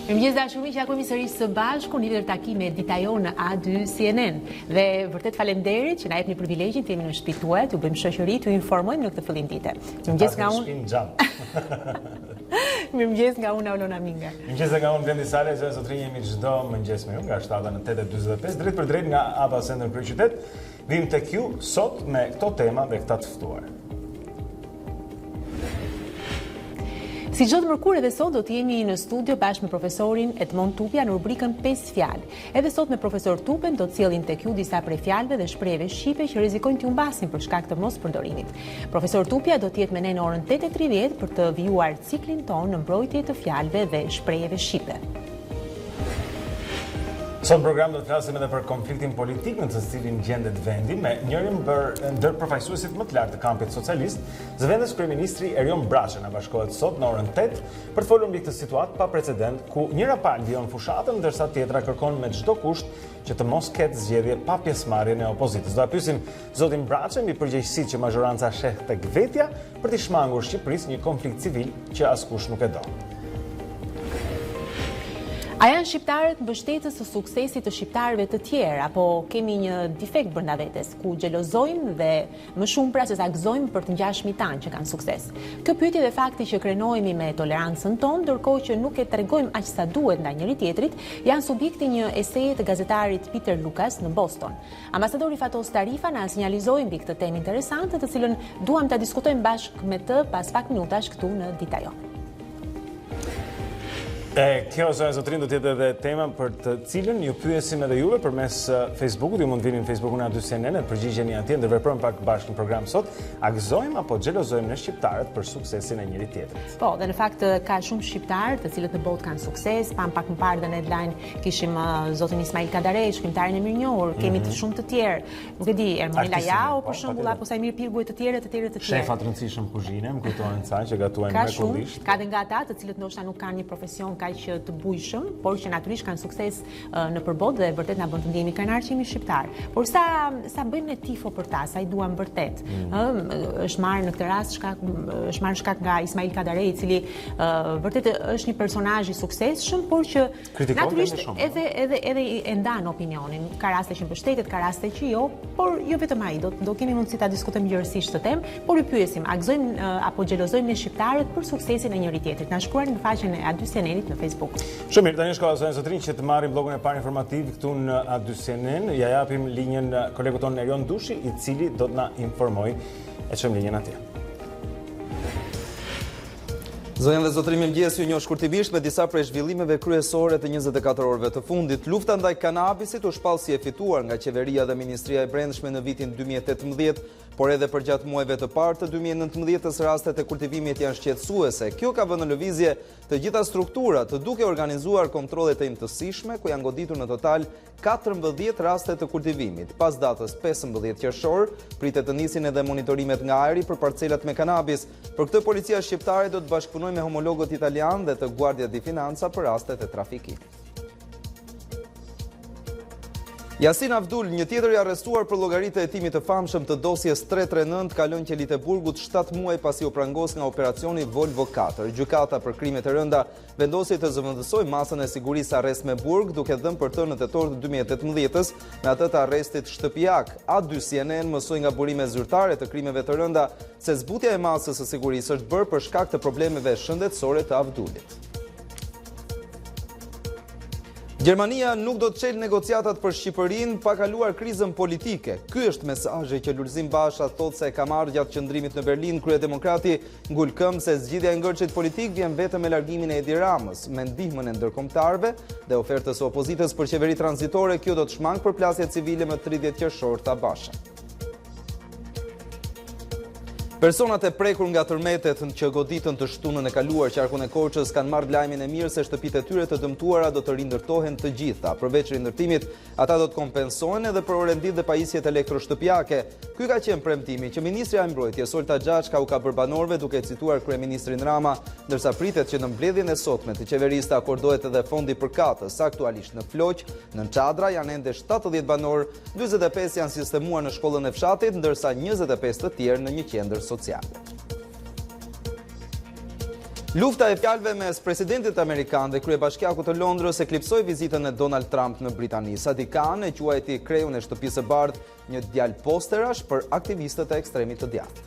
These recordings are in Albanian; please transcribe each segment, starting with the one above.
Mirëmëngjes dashuri, që jemi sërish së bashku në lidhur takime Dita Jonë A2 CNN. Dhe vërtet faleminderit që na jepni privilegjin të jemi në shtëpi tuaj, t'ju bëjmë shoqëri, t'ju informojmë në këtë fillim dite. Mirëmëngjes nga unë. Mirëmëngjes nga unë Aulona Minga. Mirëmëngjes nga unë Blendi Sale, që sot jemi çdo mëngjes me ju nga 7 në 8:45 drejt për drejt nga ABA Center Kryeqytet. Vim tek ju sot me këto tema dhe këta të ftuar. Si çdo mërkurë edhe sot do të jemi në studio bashkë me profesorin Edmond Tupja në rubrikën 5 fjalë. Edhe sot me profesor Tupen do të sjellin tek ju disa prej fjalëve dhe shprehjeve shqipe që rrezikojnë t'ju mbasin për shkak të mospërdorimit. Profesor Tupja do të jetë me ne në orën 8:30 për të vijuar ciklin tonë në mbrojtje të fjalëve dhe shprehjeve shqipe. Sot në program do të flasim edhe për konfliktin politik në të cilin gjendet vendi me njërin ndër përfaqësuesit më të lartë të kampit socialist, zëvendës kryeministri Erion Braçi na bashkohet sot në orën 8 për të folur mbi këtë situatë pa precedent ku njëra palë vijon fushatën ndërsa tjetra kërkon me çdo kusht që të mos ketë zgjedhje pa pjesëmarrjen e opozitës. Do ta pyesim zotin Braçi mbi përgjegjësitë që mazhoranca sheh tek vetja për të shmangur Shqipërisë një konflikt civil që askush nuk e do. A janë shqiptarët mbështetës së suksesit të shqiptarëve të tjerë, apo kemi një defekt brenda vetes, ku xhelozojmë dhe më shumë pra se sa gëzojmë për të ngjashmit tanë që kanë sukses? Kjo pyetje dhe fakti që krenohemi me tolerancën tonë, ndërkohë që nuk e tregojmë aq sa duhet ndaj njëri tjetrit, janë subjekti një eseje të gazetarit Peter Lucas në Boston. Ambasadori Fatos Tarifa na sinjalizoi mbi këtë temë interesante, të cilën duam ta diskutojmë bashkë me të pas pak minutash këtu në Dita Jonë. Kjo zotrin do tjetë edhe tema për të cilën ju pyesim edhe juve përmes Facebookut, ju mund vini në Facebookun A2 CNN, përgjigjeni atje, ndërveprojmë pak bashkë në program sot, a gëzojmë apo xhelozojmë ne shqiptarët për suksesin e njëri tjetrit? Po, dhe në fakt ka shumë shqiptarë të cilët në botë kanë sukses, pam pak më parë dhe në headline kishim zotin Ismail Kadare, shkrimtarin e mirënjohur, kemi të shumë të tjerë, nuk e di, Ermonela Jao për shembull, apo Sajmir Pirgu e të tjerë. Shefa të rëndësishëm kuzhine, më kujtohen ca që gatuajnë mrekullisht. Ka dhe nga ata të cilët ndoshta nuk kanë një profesion që të bujshëm, por që natyrisht kanë sukses në përbot dhe vërtet na bën të ndjehemi krenar që jemi shqiptar. Por sa bëjmë ne tifo për ta, sa i duam vërtet. Është marrë në këtë rast shkak nga Ismail Kadare, i cili vërtet është një personazh i suksesshëm, por që natyrisht edhe e ndan opinionin. Ka raste që mbështetet, ka raste që jo, por jo vetëm ai. Do kemi mundësi ta diskutojmë gjërësisht këtë temë, por ju pyesim, a gëzojmë apo xhelozojmë ne shqiptarët për suksesin e njëri tjetrit? Na shkruani në faqen e A2 CNN-it në Facebook. Shumë mirë, tani shkolla zonë zotrin që të marrim blogun e parë informativ këtu në A2 CNN. Ja japim linjën kolegut tonë Erion Dushi, i cili do të na informoj. E çojmë linjën atje. Zonjën dhe zotrin, mirëmëngjes, ju njoh shkurtimisht me disa prej zhvillimeve kryesore të 24 orëve të fundit. Lufta ndaj kanabisit u shpall si e fituar nga qeveria dhe Ministria e Brendshme në vitin 2018, por edhe për gjatë muajve të parë të 2019 rastet e kultivimit janë shqetësuese. Kjo ka vënë në lëvizje të gjitha strukturat, të duke organizuar kontrolle të imtësishme, ku janë goditur në total 14 raste të kultivimit. Pas datës 15 qershor, pritet të nisin edhe monitorimet nga ajri për parcelat me kanabis. Për këtë policia shqiptare do të bashkëpunojë me homologët italian dhe të Guardia di Finanza për rastet e trafikimit. Yasin Avdul, një tjetër i arrestuar për llogaritë e hetimit të famshëm të dosjes 339, kalon qelit e Burgut 7 muaj pasi u prangos nga operacioni Volvo 4. Gjykata për krimet e rënda vendosi të zëvendësojë masën e sigurisë arrest me burg, duke dhënë për të në tetor të 2018 me atë të arrestit shtëpiak. A2 CNN mësoi nga burime zyrtare të krimeve të rënda se zbutja e masës së sigurisë është bërë për shkak të problemeve shëndetësore të Avdulit. Gjermania nuk do të çelë negociatat për Shqipërinë pa kaluar krizën politike. Ky është mesazhi që Lulzim Basha thotë se ka marrë gjatë qëndrimit në Berlin. Kryedemokrati ngul këmbë se zgjidhja e ngërçit politik vjen vetëm me largimin e Edi Ramës, me ndihmën e ndërkombëtarëve dhe ofertës së opozitës për qeveri tranzitore. Kjo do të shmang përplasje civile më 30 qershor ta Basha. Personat e prekur nga tërmetet që goditën të shtunën e kaluar qarkun e Korçës kanë marrë lajmin e mirë se shtëpitë e tyre të dëmtuara do të rindërtohen të gjitha. Përveç rindërtimit, ata do të kompensohen edhe për orendit dhe pajisjet elektroshtëpiake. Ky ka qenë premtimi që ministrja e Mbrojtjes Olta Xhaçka u ka bërë banorëve, duke cituar kryeministrin Rama, ndërsa pritet që në mbledhjen e sotme të qeverisë të akordohet edhe fondi për katës, aktualisht në Floq, në Çadra janë ende 70 banorë, 45 janë sistemuar në shkollën e fshatit, ndërsa 25 të tjerë në një qendër sociale. Lufta e fjalëve mes presidentit amerikan dhe kryebashkiakut të Londrës eklipsoi vizitën e Donald Trump në Britani. Sadi Khan e quajti kreun e shtëpisë së bardhë një djalë posterash për aktivistët e ekstremit të djathtë.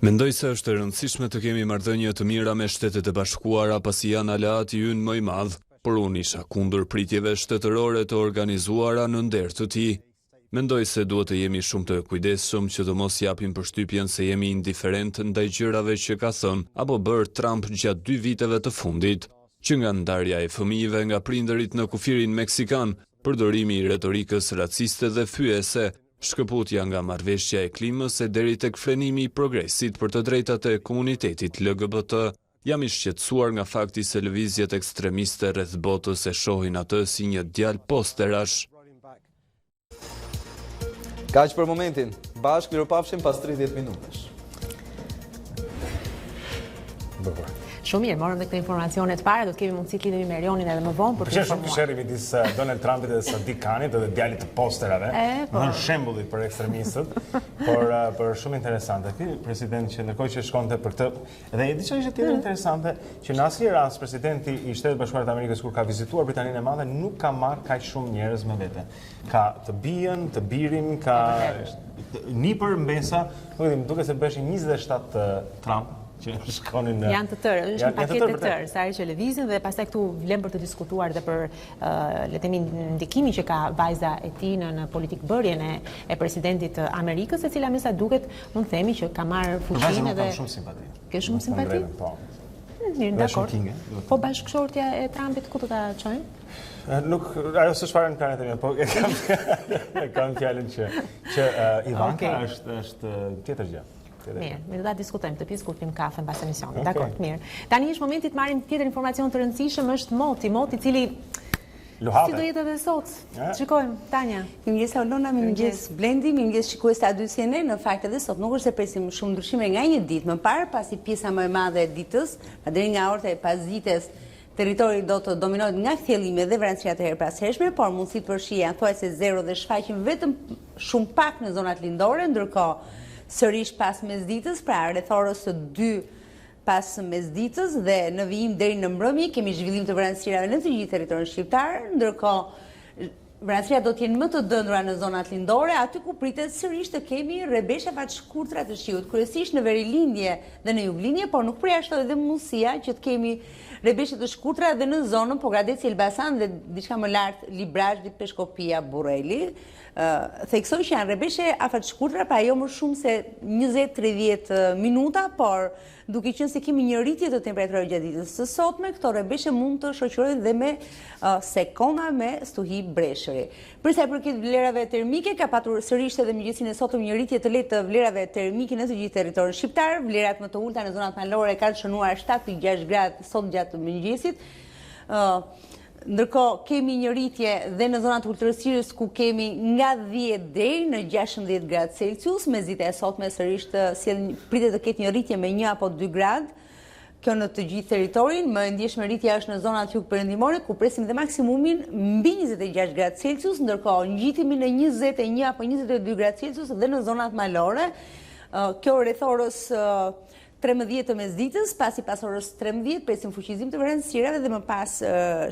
Mendoj se është e rëndësishme të kemi marrëdhënie të mira me Shtetet e Bashkuara pasi janë aleati ynë më i madh, por unë isha kundër pritjeve shtetërore të organizuara në nder të tij. Mendoj se duhet të jemi shumë të kujdesshëm që të mos japim përshtypjen se jemi indiferent ndaj gjërave që ka thënë apo bërë Trump gjatë 2 viteve të fundit, që nga ndarja e fëmijëve nga prindërit në kufirin meksikan, përdorimi i retorikës raciste dhe fyese, shkëputja nga marrëveshja e klimës e deri tek frenimi i progresit për të drejtat e komunitetit LGBT. Jam i shqetësuar nga fakti se lëvizjet ekstremiste rreth botës e shohin atë si një djalë posterash. Kaq për momentin. Bashkë mirupafshim pas 30 minutash. Shumë mirë, morëm dhe këtë informacionet para, do të kemi mundësi të lidhemi me Erionin edhe më vonë për të informuar. Shumë kësheri midis Donald Trumpit dhe Sadi Khanit dhe djalit të posterave, në shembullit për ekstremistët, por shumë interesante. Ky president që ndërkohë që shkonte për këtë, dhe e di çfarë ishte tjetër interesante, që në asnjë rast presidenti i Shtetit Bashkuar të Amerikës kur ka vizituar Britaninë e Madhe nuk ka marrë kaq shumë njerëz me vete. Ka të bijën, të birin, ka nipër mbesa, nuk e di, duket se beshin 27 Trump. Janë të tërë, është një paket të tërë, sa herë që lëvizin dhe pastaj këtu vlen për të diskutuar dhe për le të themi ndikimin që ka vajza e tij në politikbërjen e presidentit të Amerikës, e cila me sa duket mund të themi që ka marrë fuqinë edhe shumë simpati. Ke shumë simpati? Po. Mirë, dakor. Po bashkëshortja e Trumpit ku do ta çojnë? Nuk, ajo s'është fare në planetin e po, kam fjalën që Ivanka është tjetër gjë. Mirë, do ta diskutojmë këtë pjesë kur pim kafe mbas emisionit. Dakor, mirë. Tani është momenti të marrim tjetër informacion të rëndësishëm, është Moti i cili si do jetë edhe sot. Shikojmë, Tanja. Mirëmëngjes Olona, mirëmëngjes Blendi, mirëmëngjes shikues të A2 në fakt edhe sot nuk është se presim shumë ndryshime nga një ditë më parë, pasi pjesa më e madhe e ditës, deri nga orët e pasdites, territori do të dominohet nga kthjellime dhe vranësira të herpashershme, por mundësitë për shi janë thuajse 0 dhe shfaqen vetëm shumë pak në zonat lindore, ndërkohë sërish pas mesditës, pra rreth orës së 2 pas mesditës dhe në vijim deri në mbrëmje kemi zhvillim të vranësirave në të gjithë territorin shqiptar, ndërkohë vranësirat do të jenë më të dëndura në zonat lindore, aty ku pritet sërish të kemi rrebesha të shkurtra të shiut, kryesisht në Verilindje dhe në Juglindje, por nuk përjashtohet edhe mundësia që të kemi rrebesha të shkurtra edhe në zonën Pogadeci Elbasan dhe diçka më lart Librazhdi, Peshkopia, Burreli. Theksoj që janë rrebeshe afat shkurtra, pa jo më shumë se 20-30 minuta, por duke qenë se kemi një rritje të temperaturës gjatë ditës së sotme, këto rrebeshe mund të shoqërohen dhe me sekonda me stuhi breshëri. Për sa i përket vlerave termike, ka patur sërish edhe mëngjesin e sotëm një rritje të lehtë të vlerave termike në të gjithë territorin shqiptar. Vlerat më të ulta në zonat malore kanë shënuar 7,6 gradë sot gjatë mëngjesit. Ndërkohë kemi një rritje dhe në zonat ultërësirës ku kemi nga 10 deri në 16 gradë Celsius, me zita e sotme sërish pritet të ketë një rritje me 1 apo 2 gradë, kjo në të gjithë territorin. Më ndjeshme rritja është në zonat jugperëndimore ku presim dhe maksimumin mbi 26 gradë Celsius, ndërkohë ngjitemi në 21 apo 22 gradë Celsius dhe në zonat malore. Kjo rreth orës 13 të mesditës, pasi pas orës 13 presim fuqizim të vranësirave dhe më pas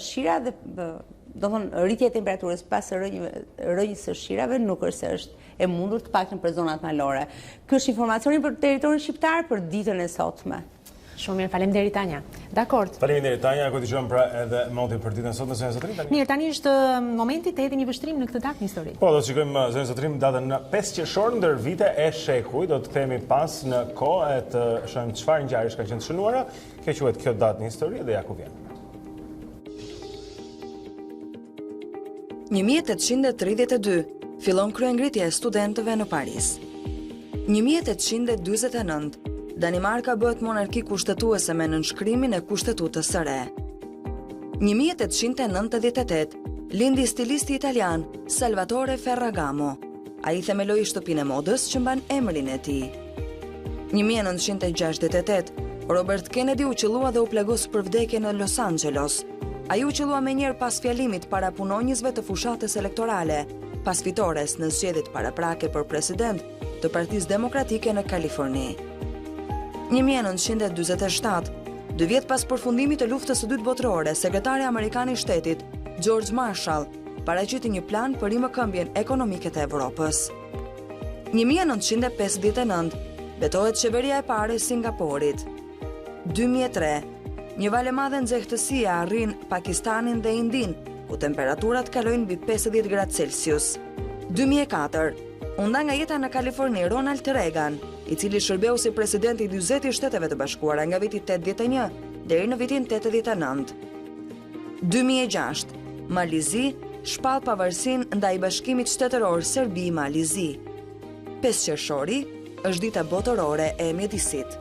shira dhe do thonë rritja e temperaturës pas rënjës së shirave nuk është se është e mundur të paktën për zonat malore. Ky është informacioni për territorin shqiptar për ditën e sotme. Shumë mirë, faleminderit Tanja. Dakord. Faleminderit Tanja, ku dëgjojmë pra edhe Motin për ditën sot në Zonën Zotrim. Mirë, tani është momenti të jemi një vështrim në këtë datë histori. Po, do të shikojmë Zonën Zotrim datën 5 qershor ndër vite e shekuj, do të kthehemi pas në kohë e të shohim çfarë ngjarjesh kanë qenë të shënuara. Kjo quhet kjo datë në histori dhe ja ku vjen. 1832 fillon kryengritja e studentëve në Paris. 1849 Danimarka bëhet monarki kushtetuese me nënshkrimin e kushtetutës së re. 1898 lindi stilisti italian Salvatore Ferragamo. Ai themeloi shtëpinë e modës që mban emrin e tij. 1968 Robert Kennedy u qellua dhe u plagos për vdekje në Los Angeles. Ai u qellua menjëherë pas fjalimit para punonjësve të fushatës elektorale, pas fitores në zgjedhjet paraprake për president të Partisë Demokratike në Kaliforni. 1947, 2 vjet pas përfundimit të luftës së dytë botërore, sekretari amerikan i shtetit, George Marshall, paraqiti një plan për rimëkëmbjen ekonomike të Evropës. 1959, betohet qeveria e parë e Singaporit. 2003, një valë e madhe nxehtësie arrin Pakistanin dhe Indin, ku temperaturat kalojnë mbi 50 gradë Celsius. 2004, u nda nga jeta në Kaliforni Ronald Reagan, i cili shërbeu si presidenti i 40 Shteteve të Bashkuara nga viti 81 deri në vitin 89. 2006, Malizi shpall pavarësinë ndaj Bashkimit Shtetëror Serbi-Malizi. 5 qershori është dita botërore e mjedisit.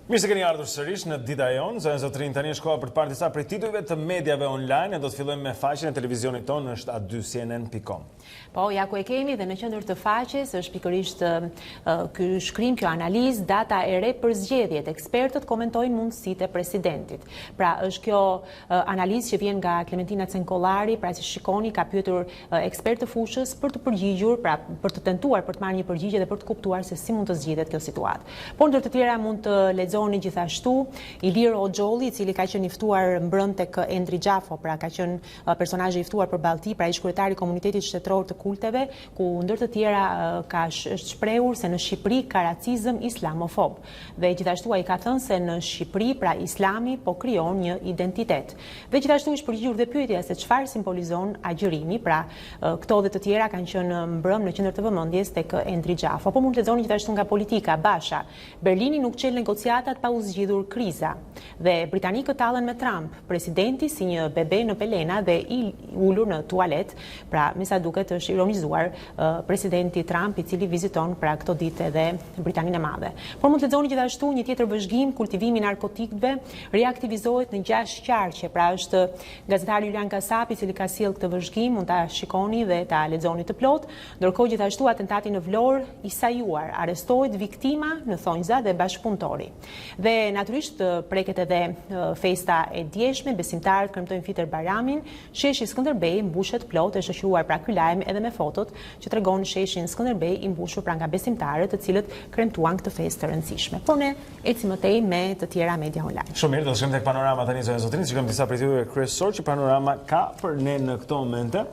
Mirë se keni ardhur sërish në Dita Jonë, zonë zotrin, tani është koha për të parë disa prej titujve të mediave online, e do të fillojmë me faqen e televizionit tonë, është a2cnn.com. Po, ja ku e kemi dhe në qendër të faqes është pikërisht ky shkrim, kjo analizë, data e re për zgjedhjet. Ekspertët komentojnë mundësitë e presidentit. Pra, është kjo analizë që vjen nga Klementina Cenkollari, pra si shikoni ka pyetur ekspert të fushës për të përgjigjur, pra për të tentuar për të marrë një përgjigje dhe për të kuptuar se si mund të zgjidhet kjo situatë. Por ndër të tjera mund të lexoni gjithashtu Ilir Hoxholli, i cili ka qenë i ftuar mbrëm tek Endri Xhafo, pra ka qenë personazh i ftuar për Ballti, pra ish kryetari i komunitetit shtetëror të kulteve, ku ndër të tjera është shprehur se në Shqipëri ka racizëm islamofob. Dhe gjithashtu ai ka thënë se në Shqipëri, pra Islami po krijon një identitet. Dhe gjithashtu është përgjigjur dhe pyetja se çfarë simbolizon agjërimi, pra këto dhe të tjera kanë qenë mbrëm në qendër të vëmendjes tek Endri Xhafo. Po mund të lexoni gjithashtu nga politika, Basha. Berlini nuk çel negociatat pa u zgjidhur kriza. Dhe britanikët tallen me Trump, presidenti si një bebe në pelena dhe i ulur në tualet, pra me sa duket është ironizuar presidenti Trump, i cili viziton pra këto ditë edhe Britaninë e Madhe. Por mund të lexoni gjithashtu një tjetër vëzhgim, kultivimi i narkotikëve reaktivizohet në 6 qarqe. Pra është gazetari Julian Kasapi i cili ka sjell këtë vëzhgim, mund ta shikoni dhe ta lexoni të plot. Ndërkohë gjithashtu atentati në Vlorë i sajuar, arrestohet viktima në thonjza dhe bashkëpunëtori. Dhe natyrisht preket edhe festa e djeshme, besimtarët kremtojnë Fitër Bajramin, sheshi Skënderbej mbushet plot, është shoqëruar pra ky lajm edhe me fotot që tregon sheshin Skënderbej i mbushur pra nga besimtarët të cilët kremtuan këtë festë të rëndësishme. Por ne ecim më tej me të tjera media online. Shumë mirë, do të shkojmë tek Panorama tani zonë zotrin, shikojmë disa prej tyre kryesor që Panorama ka për ne në këto momente.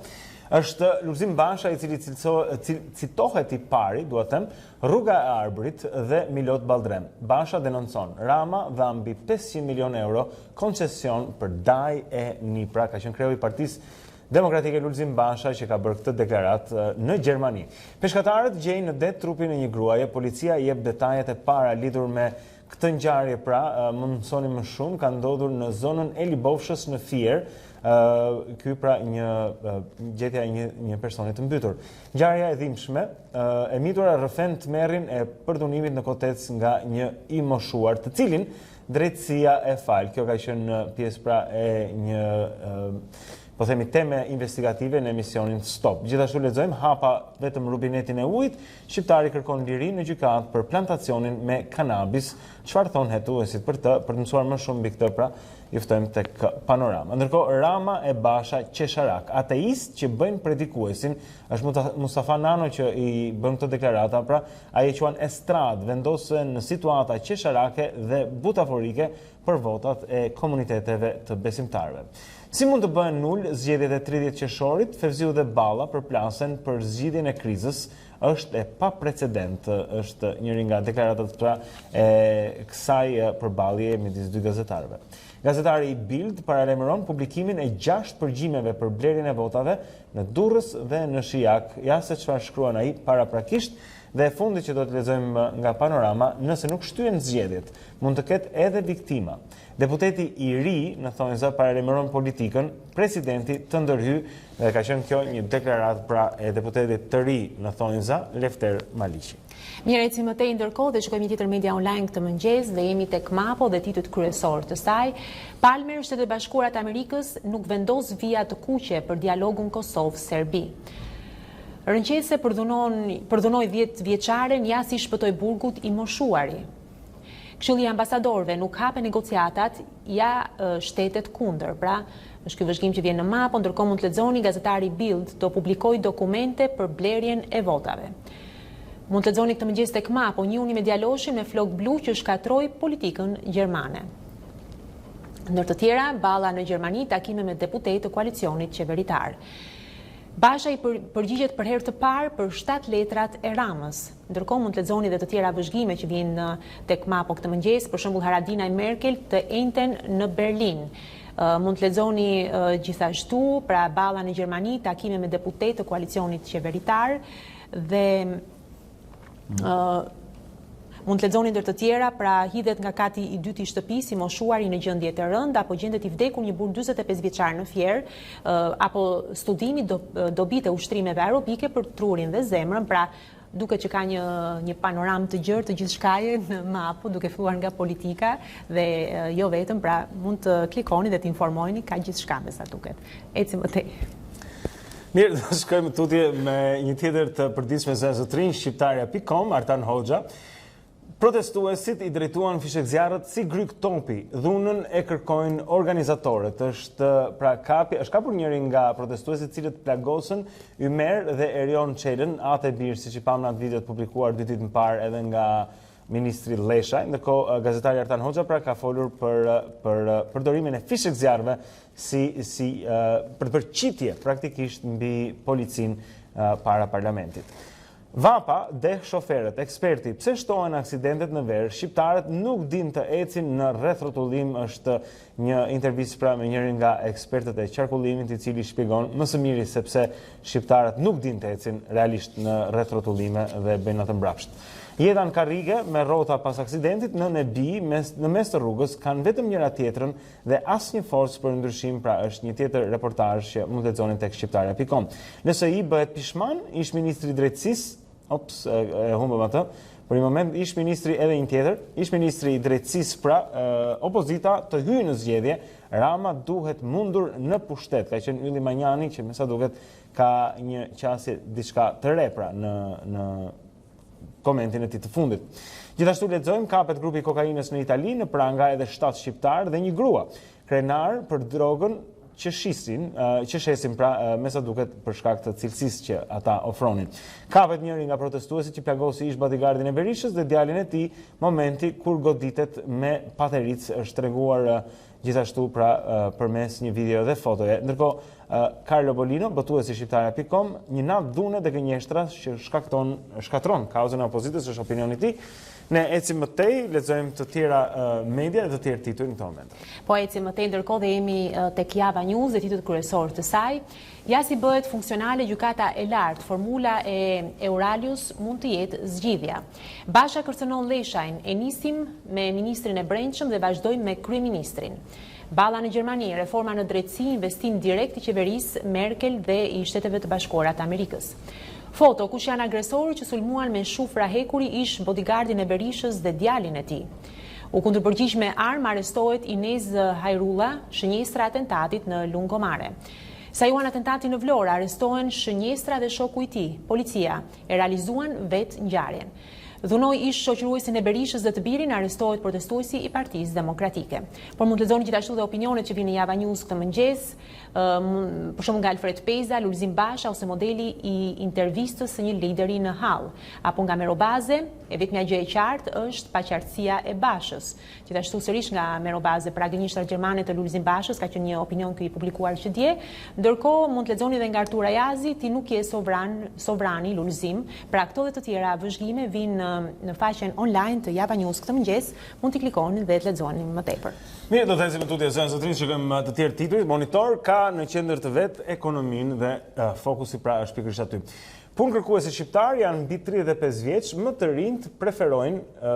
Është Lulzim Basha i cili citohet i pari, duhet të them, Rruga e Arbërit dhe Milot Ballrem. Basha denoncon Rama dha mbi 500 milion euro koncesion për daj e Nipra, ka qenë kreu i Partisë Demokratike Lulzim Basha që ka bërë këtë deklaratë në Gjermani. Peshkatarët gjejnë në det trupin e një gruaje, policia jep detajet e para lidhur me këtë ngjarje, pra më mësoni më shumë, ka ndodhur në zonën e Libofshës në Fier. Ky pra gjetja e një personi të mbytur. Ngjarja e dhimbshme e mitura rrëfen tmerrin e përdhunimit në Kotec nga një i moshuar, të cilin drejtësia e fal. Kjo ka qenë pjesë pra e një po themi teme investigative në emisionin Stop. Gjithashtu lexojmë hapa vetëm rubinetin e ujit, shqiptari kërkon liri në gjykatë për plantacionin me kanabis. Çfarë thon hetuesit për të mësuar më shumë mbi këtë, pra ju ftojmë tek Panorama. Ndërkohë Rama e Basha qesharak, ateist që bëjnë predikuesin, është Mustafa Nano që i bën këtë deklarata, pra ai e quan estrad, vendosen në situata qesharake dhe butaforike për votat e komuniteteve të besimtarëve. Si mund të bëhen nul zgjedhjet e 30 qershorit, Fevziu dhe Balla përplasen për zgjidhjen e krizës, është e paprecedent, është njëri nga deklaratat pra e kësaj përballje midis dy gazetarëve. Gazetari i Bild paralajmëron publikimin e 6 përgjimeve për blerjen e votave në Durrës dhe në Shijak. Ja se çfarë shkruan ai paraprakisht, Dhe e fundi që do të lexojmë nga Panorama, nëse nuk shtyhen zgjedhjet, mund të ketë edhe viktima. Deputeti i ri në thonjza paralajmëron politikën, presidenti të ndërhyj, dhe ka qenë kjo një deklaratë pra e deputetit të ri në thonjza, Lefter Maliqi. Mirë, ecim më tej ndërkohë dhe shikojmë një tjetër media online këtë mëngjes dhe jemi tek Mapo dhe titullit kryesor të saj. Palmer, Shtetet e Bashkuara të Amerikës nuk vendos vija të kuqe për dialogun Kosovë-Serbi. Rënqese përdhunoi 10 vjeçaren ja si shpëtoi burgut i moshuari. Këshilli i ambasadorëve nuk hape negociatat, ja shtetet kundër. Pra, është ky vëzhgim që vjen në Mapo, ndërkohë mund të lexoni gazetari Bild do publikoj dokumente për blerjen e votave. Mund të lexoni këtë mëngjes tek Mapo, një unim me djaloshin me flok blu që shkatroi politikën gjermane. Ndër të tjera, balla në Gjermani, takime me deputet të koalicionit qeveritar. Basha i përgjigjet për herë të parë për 7 letrat e Ramës. Ndërkohë mund të lexoni edhe të tjera vëzhgime që vijnë tek Mapo këtë mëngjes, për shembull Haradinaj Merkel të njëjtën në Berlin. Mund të lexoni gjithashtu pra balla në Gjermani, takime me deputet të koalicionit qeveritar dhe mund të lexoni ndër të tjera, pra hidhet nga kati i dytë i shtëpisë i moshuari në gjendje të rëndë, apo gjendet i vdekur një burr 45 vjeçar në Fier, apo studimi dobit e ushtrimeve aerobike për trurin dhe zemrën, pra duket që ka një panoram të gjerë të gjithçkaje në Mapo, duke filluar nga politika dhe jo vetëm, pra mund të klikoni dhe të informoheni, ka gjithçka me sa duket. Ecim më tej. Mirë, do shkojmë tutje me një tjetër të përditshme zotrin shqiptarja.com, Artan Hoxha. Protestuesit i drejtuan fishek zjarrët si gryk topi, dhunën e kërkojnë organizatorët. Është kapur njëri nga protestuesit cilët plagosën Ymer dhe Erion Çelën, atë e birë, siç i pam në atë videot publikuar 2 ditë më parë edhe nga ministri Leshaj. Ndërkohë gazetari Artan Hoxha ka folur për përdorimin e fishek zjarrëve për të bërë qitje praktikisht mbi policinë para parlamentit. Vapa deh shoferët, eksperti, pse shtohen aksidentet në verë, shqiptarët nuk din të ecin në rrethotullim, është një intervistë pra me njërin nga ekspertët e qarkullimit i cili shpjegon më së miri sepse shqiptarët nuk din të ecin realisht në rrethotullime dhe bëjnë atë mbrapsht. Jeta në karrige me rrota pas aksidentit në nebi në mes të rrugës kanë vetëm njëra tjetrën dhe asnjë forcë për ndryshim, pra është një tjetër reportazh që mund të lexoni tek shqiptarja.com. NSI bëhet pishman, ish ministri i drejtësisë, e humbëm atë. Për një moment ish ministri edhe një tjetër, ish ministri i drejtësisë, pra opozita të hyjë në zgjedhje, Rama duhet mundur në pushtet. Ka qenë Ylli Manjani që me sa duket ka një qasje diçka të re pra në komentin e tij të fundit. Gjithashtu lexojmë kapet grupi i kokainës në Itali, në pranga edhe 7 shqiptar dhe një grua krenar për drogën që shesin pra me sa duket për shkak të cilësisë që ata ofronin. Kapet njëri nga protestuesit që plagosi ish bodyguardin e Berishës dhe djalin e tij momenti kur goditet me pateric, është treguar gjithashtu pra përmes një video dhe fotoje. Ndërkohë Carlo Bolino, botuesi shqiptarja.com, një natë dhune dhe gënjeshtra që shkatron kauzën e opozitës, është opinioni i tij. Ne ecim më tej, lexojmë të tjera media dhe të tjerë titull në këtë moment. Po ecim më tej, ndërkohë dhe jemi tek Java News dhe titulli kryesor të saj. Ja si bëhet funksionale gjykata e lartë, formula e Euralius mund të jetë zgjidhja. Basha kërcënon Leshajn, e nisim me ministrin e brendshëm dhe vazhdojmë me kryeministrin. Balla në Gjermani, reforma në drejtësi, investim direkt i qeverisë Merkel dhe i Shteteve të Bashkuara të Amerikës. Foto, kush janë agresorë që sulmuan me shufra hekuri ish bodyguardin e Berishës dhe djalin e tij. U kundërpërgjigj me armë arrestohet Inez Hajrulla, shënjestra e atentatit në Lungomare. Sa juan atentati në Vlorë, arrestohen shënjestra dhe shoku i tij. Policia e realizuan vetë ngjarjen. Dhunoi ish shoqëruesin e Berishës dhe të birin, arrestohet protestuesi i Partisë Demokratike. Por mund të lexoni gjithashtu dhe opinionet që vinë në Java News këtë mëngjes, për shembull nga Alfred Peza, Lulzim Basha ose modeli i intervistës së një lideri në hall, apo nga Merobaze, e vetmja gjë e qartë është paqartësia e Bashës. Gjithashtu sërish nga Merobaze, pra gënjeshtrat gjermane të Lulzim Bashës, ka qenë një opinion ky i publikuar që dje. Ndërkohë mund të lexoni edhe nga Artur Ajazi, ti nuk je sovrani Lulzim. Pra këto dhe të tjera vëzhgime vinë në faqen online të Java News këtë mëngjes, mund t'i klikoni dhe të lexoni më tepër. Mirë, do të ecim tutje zotrin, shikojmë të tjerë tituj. Monitor ka në qendër të vet ekonominë dhe fokusi pra është pikërisht aty. Punë kërkuesit shqiptar janë mbi 35 vjeç, më të rinjt preferojnë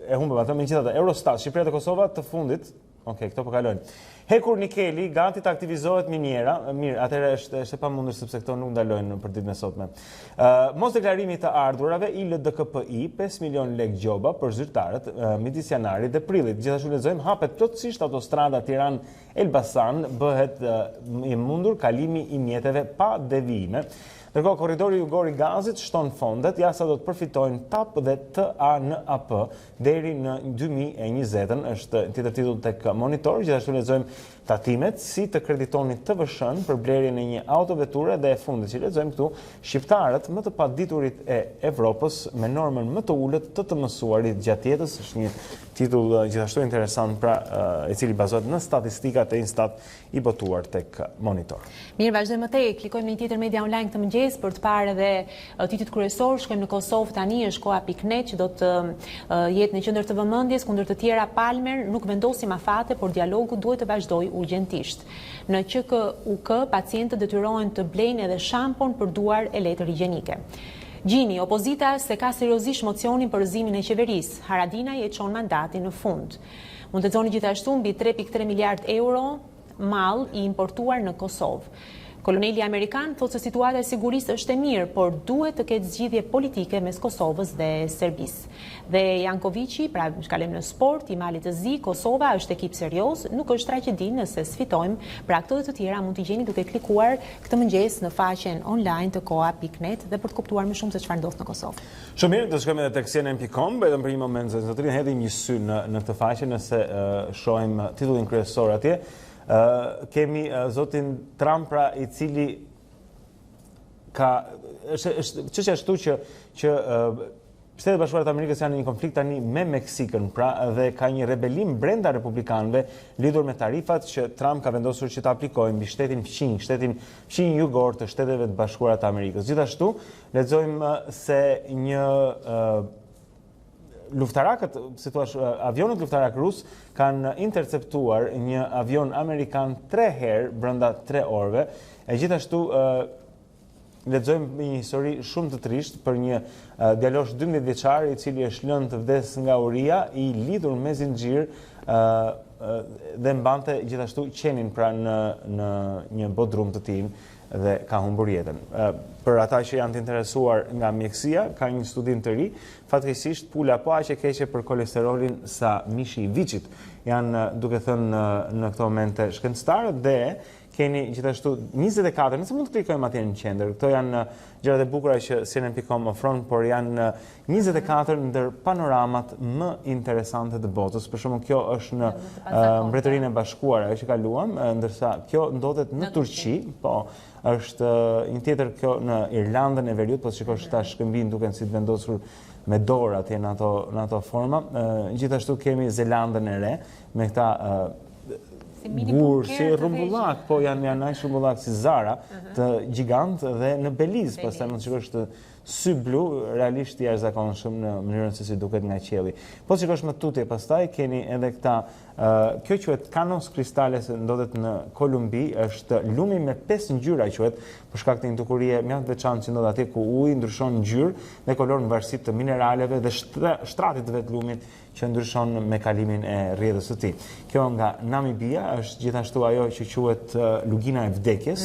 e humbëm atë megjithatë Eurostat, Shqipëria dhe Kosova të fundit. Okej, këto po kalojnë. Hekur Nikeli gati të aktivizohet miniera. Mirë, atëherë është pamundur sepse këto nuk ndalojnë për ditën e sotme. Mos deklarimi të ardhurave ILDKPI 5 milion lekë gjoba për zyrtarët midis janarit dhe prillit. Gjithashtu lexojmë hapet plotësisht autostrada Tiranë-Elbasan, bëhet i mundur kalimi i mjeteve pa devijime. Ndërkohë, korridori jugor i gazit shton fondet, jasa do të përfitojnë TAP dhe TANAP deri në 2020, është tjetër titull tek Monitor. Gjithashtu lexojmë tatimet si të kreditoni TVSH-n për blerjen e një autoveture dhe e fundit që lexojmë këtu, shqiptarët më të paditurit e Evropës me normën më të ulët të mësuarit gjatë jetës, është një titull gjithashtu interesant, pra i cili bazohet në statistikat e Instat i botuar tek Monitor. Mirë, vazhdojmë të klikojmë në një tjetër media online këtë mëngjes për të parë edhe titujt kryesor. Shkojmë në Kosovë tani, është koha.net që do të jetë në qendër të vëmendjes, kundër të tjera palmer, nuk vendosim afate, por dialogu duhet të vazhdojë urgjentisht. Në QKUK, pacientët detyrohen të blejnë edhe shampon për duar e letër higjienike. Gjini, opozita se ka seriozisht mocionin për rëzimin e qeverisë. Haradinaj e çon mandatin në fund. Mund të lexoni gjithashtu mbi 3.3 miliard euro mall i importuar në Kosovë. Koloneli Amerikan thotë se situata e sigurisë është e mirë, por duhet të ketë zgjidhje politike mes Kosovës dhe Serbisë. Dhe Jankovici, pra shkalem në sport, i Malit të Zi, Kosova është ekip serioz, nuk është tragedi nëse sfitojmë, pra këto dhe të tjera mund t'i gjeni duke klikuar këtë mëngjes në faqen online të koha.net dhe për të kuptuar më shumë se çfarë ndodh në Kosovë. Shumë mirë, do shkojmë edhe tek cnn.com, vetëm për një moment zotërin hedhim një sy në këtë faqe nëse shohim titullin kryesor atje. Kemi zotin Trump, pra, i cili ka është çështja ashtu që Shtetet Bashkuara të Amerikës janë në një konflikt tani me Meksikën, pra, dhe ka një rebelim brenda republikanëve lidhur me tarifat që Trump ka vendosur që të aplikojnë mbi shtetin fqinj jugor të Shteteve të Bashkuara të Amerikës. Gjithashtu lexojmë se një luftarakët, si thua, avionët luftarak rus kanë interceptuar një avion amerikan 3 herë brenda 3 orëve. E gjithashtu lexojmë një histori shumë të trisht për një djalosh 12 vjeçar i cili është lënë të vdes nga uria i lidhur me zinxhir dhe mbante gjithashtu qenin pra në një bodrum të tij dhe ka humbur jetën. Për ata që janë të interesuar nga mjekësia, ka një studim të ri, fatkeqësisht pula po aq e keqe për kolesterolin sa mishi i viçit. Janë duke thënë në këto momente shkencëtarët dhe keni gjithashtu 24, nëse mund të klikojmë atje në qendër. Këto janë gjërat e bukura që cnn.com ofron, por janë 24 ndër panoramat më interesante të botës. Për shembull, kjo është në Mbretërinë e Bashkuar, ajo që kaluam, ndërsa kjo ndodhet në Turqi, po është një tjetër kjo në Irlandën e Veriut, po shikosh tash shkëmbin duken si të vendosur me dorë atje në ato forma. Gjithashtu kemi Zelandën e Re me këta gur si rrumbullak, po janë aq rrumbullak si Zara, të gjigant, dhe në Belize, pastaj mund të shikosh të sy blu, realisht i jashtëzakonshëm në mënyrën se si duket nga qielli. Po shikosh më tutje pastaj keni edhe këta, kjo quhet Canos Cristales, ndodhet në Kolumbi, është lumi me 5 ngjyra quhet, për shkak të një dukurie mjaft veçantë që ndodh atje ku uji ndryshon ngjyrë dhe kolor në varësi të mineraleve dhe shtratit të vet lumit që ndryshon me kalimin e rrjedhës së tij. Kjo nga Namibia është gjithashtu ajo që quhet lugina e vdekjes,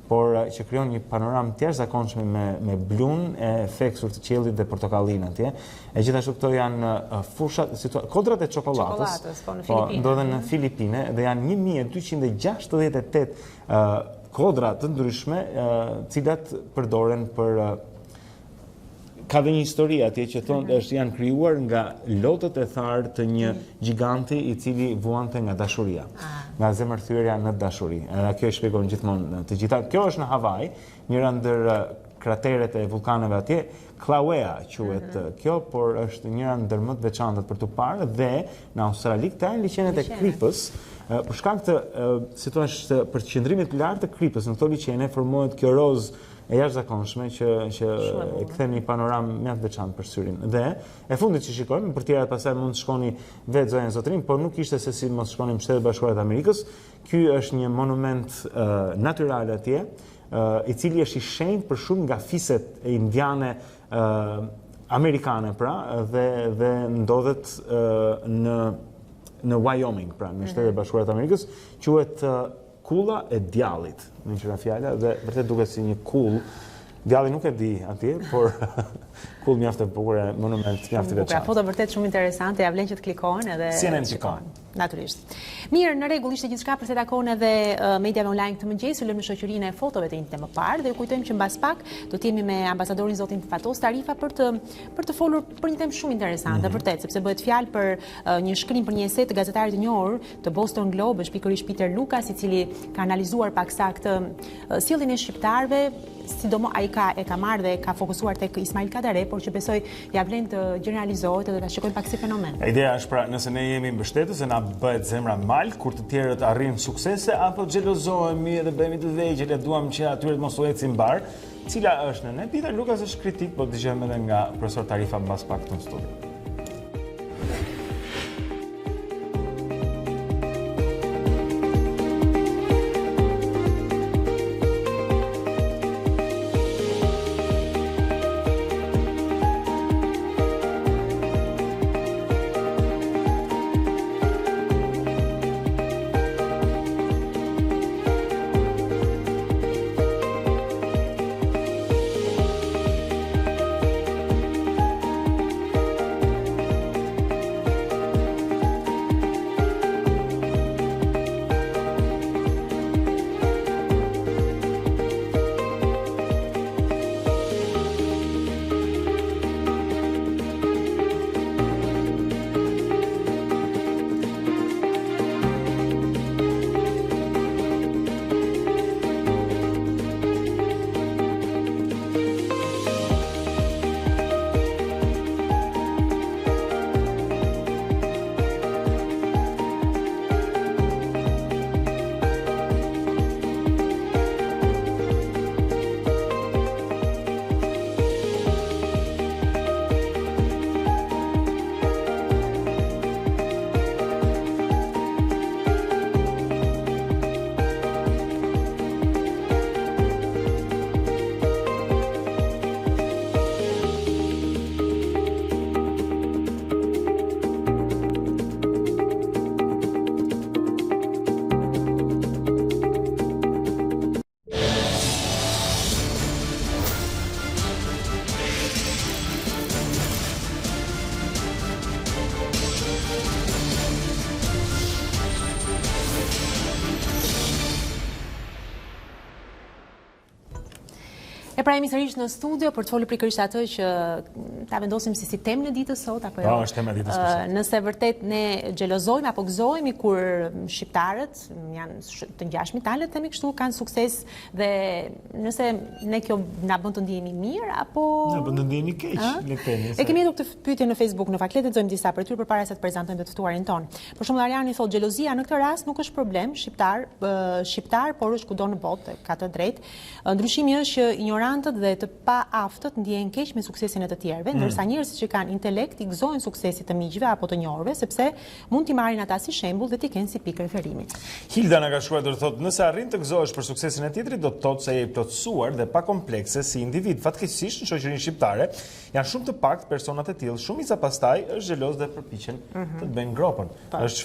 por që krijon një panoramë të jashtëzakonshme me blun e theksur të qiellit dhe portokallin atje. E gjithashtu këto janë fushat, kodrat e çokoladës, po ndodhen në Filipine dhe janë 1268 kodra të ndryshme, cilat përdoren për ka dhe një histori atje që thonë janë krijuar nga lotët e tharë të një giganti i cili vuante nga dashuria, nga zemërthyrja në dashuri. Edhe kjo e shpjegon gjithmonë të gjitha. Kjo është në Havaj, njëra ndër krateret e vulkaneve atje, Kilauea quhet kjo, por është njëra ndër më të veçantat për tu parë, dhe në Australi këta janë liqenet e Kripës. Për shkak të situash për qëndrimit të lartë të Kripës në këto liqene formohet kjo rozë e jashtëzakonshme që e kthen një panoramë mjaft veçantë për syrin. Dhe e fundit që shikojmë, për tjerat pastaj mund të shkoni vetë zonën zotrin, por nuk ishte se si mos shkonim në Shtetet Bashkuara të Amerikës. Ky është një monument natyral atje, i cili është i shenjtë për shumë nga fiset e indiane amerikane, pra, dhe ndodhet në Wyoming, pra, në Shtetet e Bashkuara të Amerikës, quhet kulla e djallit, në qëra fjalla, dhe vërtet duket si një kull. Djalli nuk e di atje, por kull mjaft e bukur, monument mjaft i veçantë. Foto vërtet shumë interesante, ja vlen që të klikojnë edhe shikojnë. Natyrisht. Mirë, në rregull ishte gjithçka për se takon edhe mediave online këtë mëngjes, ulëm në shoqërinë e fotove të njëjtë më parë dhe ju kujtojmë që mbas pak do të jemi me ambasadorin zotin Fatos Tarifa për të folur për një temë shumë interesante, vërtet, sepse bëhet fjalë për një shkrim për një ese të gazetarit të njohur të Boston Globe, është pikërisht Peter Lucas, i cili ka analizuar paksa këtë sjelljen e shqiptarëve, sidomos ai e ka marrë dhe ka fokusuar tek Ismail Kadare, por që besoj ja vlen të generalizohet dhe ta shikojmë pak si fenomen. Ideja është pra, nëse ne jemi mbështetës e na bëhet zemra mal kur të tjerët arrin suksese, apo xhelozohemi dhe bëhemi të vegjël e duam që atyre të mos u ecin mbar, cila është në ne? Peter Lucas është kritik, po dëgjojmë edhe nga profesor Tarifa mbas pak në studio. Pra jemi sërish në studio për të folur pikërisht atë që ta vendosim si temë në ditës sot apo jo. Po, është tema e ditës sot. Nëse vërtet ne xhelozojmë apo gëzohemi kur shqiptarët janë të ngjashmi talet, themi kështu, kanë sukses dhe nëse ne kjo na bën të ndihemi mirë apo na bën të ndihemi keq, le të themi. E kemi edhe këtë pyetje në Facebook, në fakt le të lexojmë disa për tyre përpara se të prezantojmë të ftuarin ton. Për shembull Ariani thotë xhelozia në këtë rast nuk është problem shqiptar, por është kudo në botë, ka të drejtë. Ndryshimi është që ignorantët dhe të paaftët ndjehen keq me suksesin e të tjerëve, ndërsa njerëzit që kanë intelekt i gëzojnë suksesit të miqve apo të njohurve, sepse mund t'i marrin ata si shembull dhe t'i kenë si pikë referimi. Hilda na ka shkruar thotë, nëse arrin të gëzohesh për suksesin e tjetrit, do të thotë se je i plotësuar dhe pa komplekse si individ. Fatkeqësisht në shoqërinë shqiptare janë shumë të paktë personat e tillë. Shumica pastaj është xheloz dhe përpiqen të të bëjnë gropën. Është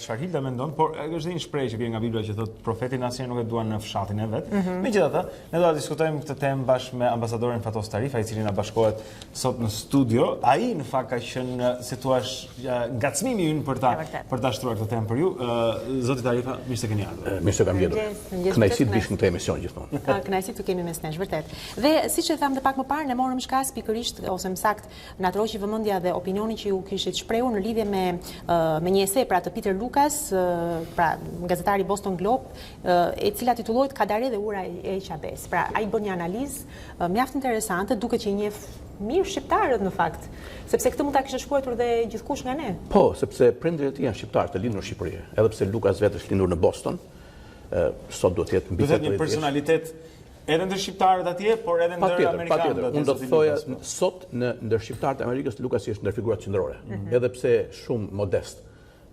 çfarë Hilda mendon, por është një shprehje që vjen nga Bibla që thotë profetin asnjëherë nuk e duan në fshatin e vet. Megjithatë, ne do ta diskutojmë këtë temë bashkë me ambasadorin Fatos Tarifa, i cili na bashkohet sot në studio. Ai në fakt ka qenë, si thua, ngacmimi ynë për ta shtruar këtë temë për ju. Zoti Tarifa, mirë se keni ardhur. Mirë se kam vjedhur. Kënaqësi të bish në këtë emision gjithmonë. Kënaqësi të kemi mes nesh, vërtet. Dhe siç e tham të pak më parë, ne morëm shkas pikërisht ose më saktë na troqi vëmendja dhe opinionin që ju kishit shprehur në lidhje me një ese pra të Peter Lucas, pra gazetari Boston Globe, e cila titullohet Kadare dhe ura e Qabes. Pra ai bën një analizë mjaft interesante, duke që i njeh mirë shqiptarët në fakt, sepse këtë mund ta kishte shkruar dhe gjithkush nga ne. Po, sepse prindërit e tij janë shqiptarë të lindur në Shqipëri, edhe pse Lucas vetë është lindur në Boston. Sot duhet të jetë mbi 80. Një personalitet edhe ndër shqiptarët atje, por edhe ndër amerikanët. Patjetër, unë do të thoja sot në ndër shqiptarët e Amerikës Lucas është ndër figurat qendrore, edhe pse shumë modest,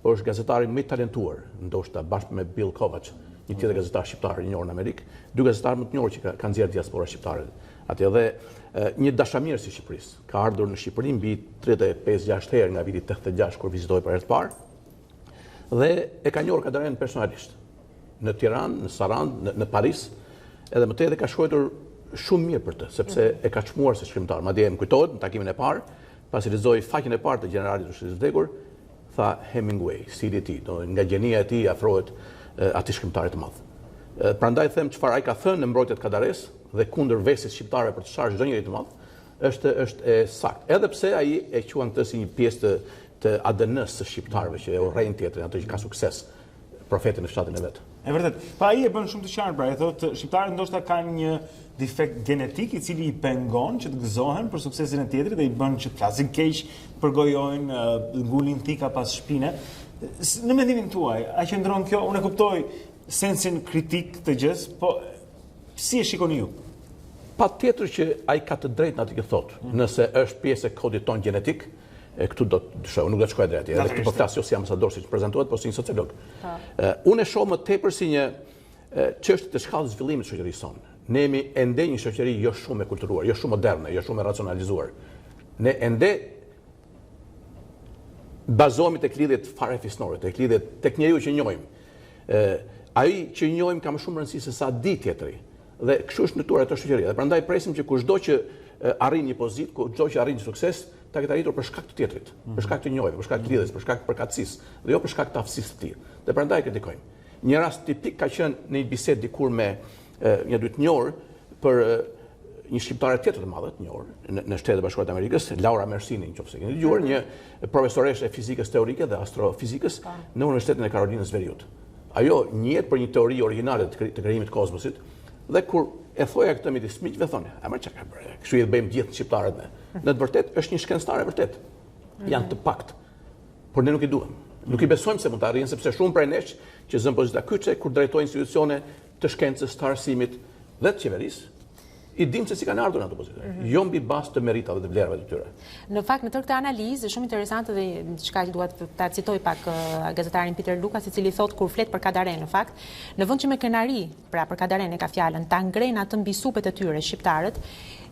por është gazetari më i talentuar, ndoshta bashkë me Bill Kovac, një tjetër gazetar shqiptar i njohur në Amerikë, dy gazetarë më të njohur që kanë nxjerrë diaspora shqiptare atje dhe një dashamirës i Shqipërisë ka ardhur në Shqipëri mbi 35-6 herë nga viti 86 kur vizitoi për herë të parë dhe e ka njohur Kadaren personalisht në Tiranë, në Sarandë, në Paris, edhe më tej ka shkruar shumë mirë për të, sepse e ka çmuar si shkrimtar. Madje më kujtohet në takimin e parë, pasi lexoi faqen e parë të generalit të Shqipërisë vdekur, tha Hemingway, stili i tij, nga gjenia e tij afrohet atij shkrimtarit të madh. Prandaj them çfarë ai ka thënë në mbrojtjet Kadares dhe kundër vesit shqiptare për të çfarë çdo njeri të madh, është e saktë. Edhe pse ai e quan këtë si një pjesë të ADN-s së shqiptarëve që e urrejnë tjetrin, ato që ka sukses profetin në fshatin e vet. E vërtet. Pa ai e bën shumë të qartë, pra, e thotë shqiptarët ndoshta kanë një defekt genetik i cili i pengon që të gëzohen për suksesin e tjetrit dhe i bën që të flasin keq, përgojojnë, ngulin thika pas shpine. Në mendimin tuaj, a qëndron kjo? Unë e kuptoj sensin kritik të gjës, po si e shikoni ju? Patjetër që ai ka të drejtën atë që thotë, nëse është pjesë e kodit ton gjenetik, këtu do të shoh, nuk do të shkoj drejt. Edhe këtu po flas jo si ambasador siç prezantohet, por si një sociolog. Unë e shoh më tepër si një çështje të shkallës zhvillimit të shoqërisë sonë. Ne jemi ende një shoqëri jo shumë e kulturuar, jo shumë moderne, jo shumë e racionalizuar. Ne ende bazohemi tek lidhjet fare fisnore, tek lidhjet tek njeriu që njohim. Ai që njohim ka më shumë rëndësi se sa di tjetri. Dhe kështu është ndërtuar ato shoqëri. Dhe prandaj presim që kushdo që arrin një pozitë, kushdo që arrin një sukses, ta ketë arritur për shkak të tjetrit, për shkak të njohjeve, për shkak të lidhjes, për shkak të përkatësisë, dhe jo për shkak të aftësisë të tij. Dhe prandaj kritikojmë. Një rast tipik ka qenë në një bisedë dikur me një dy të njohur për një shqiptare tjetër të madhe të njohur në Shtetet e Bashkuara të Amerikës, Laura Mersini, nëse keni dëgjuar, një profesoreshe e fizikës teorike dhe astrofizikës në Universitetin e Karolinës Veriut. Ajo njihet për një teori origjinale të krijimit të kozmosit dhe kur e thoja këtë midis miqve thonë, "A më çka ka bërë? Kështu i bëjmë gjithë shqiptarët ne." Në të vërtetë është një shkencëtare vërtet. Janë të pakt. Por ne nuk i duam. Nuk i besojmë se mund të arrijnë sepse shumë prej nesh që zën pozita kyçe kur drejtojnë institucione të shkencës, të arsimit dhe të qeverisë, i dim se si kanë ardhur në ato pozita. Jo mbi bazë të meritave dhe vlerave të tyre. Në fakt, në tërë këtë analizë, shumë interesante dhe çka që duat ta citoj pak gazetarin Peter Lukas, i cili thotë kur flet për Kadaren, në fakt, në vend që me kënaqëri, pra për Kadaren e ka fjalën, ta ngrenë atë mbi supet e tyre shqiptarët,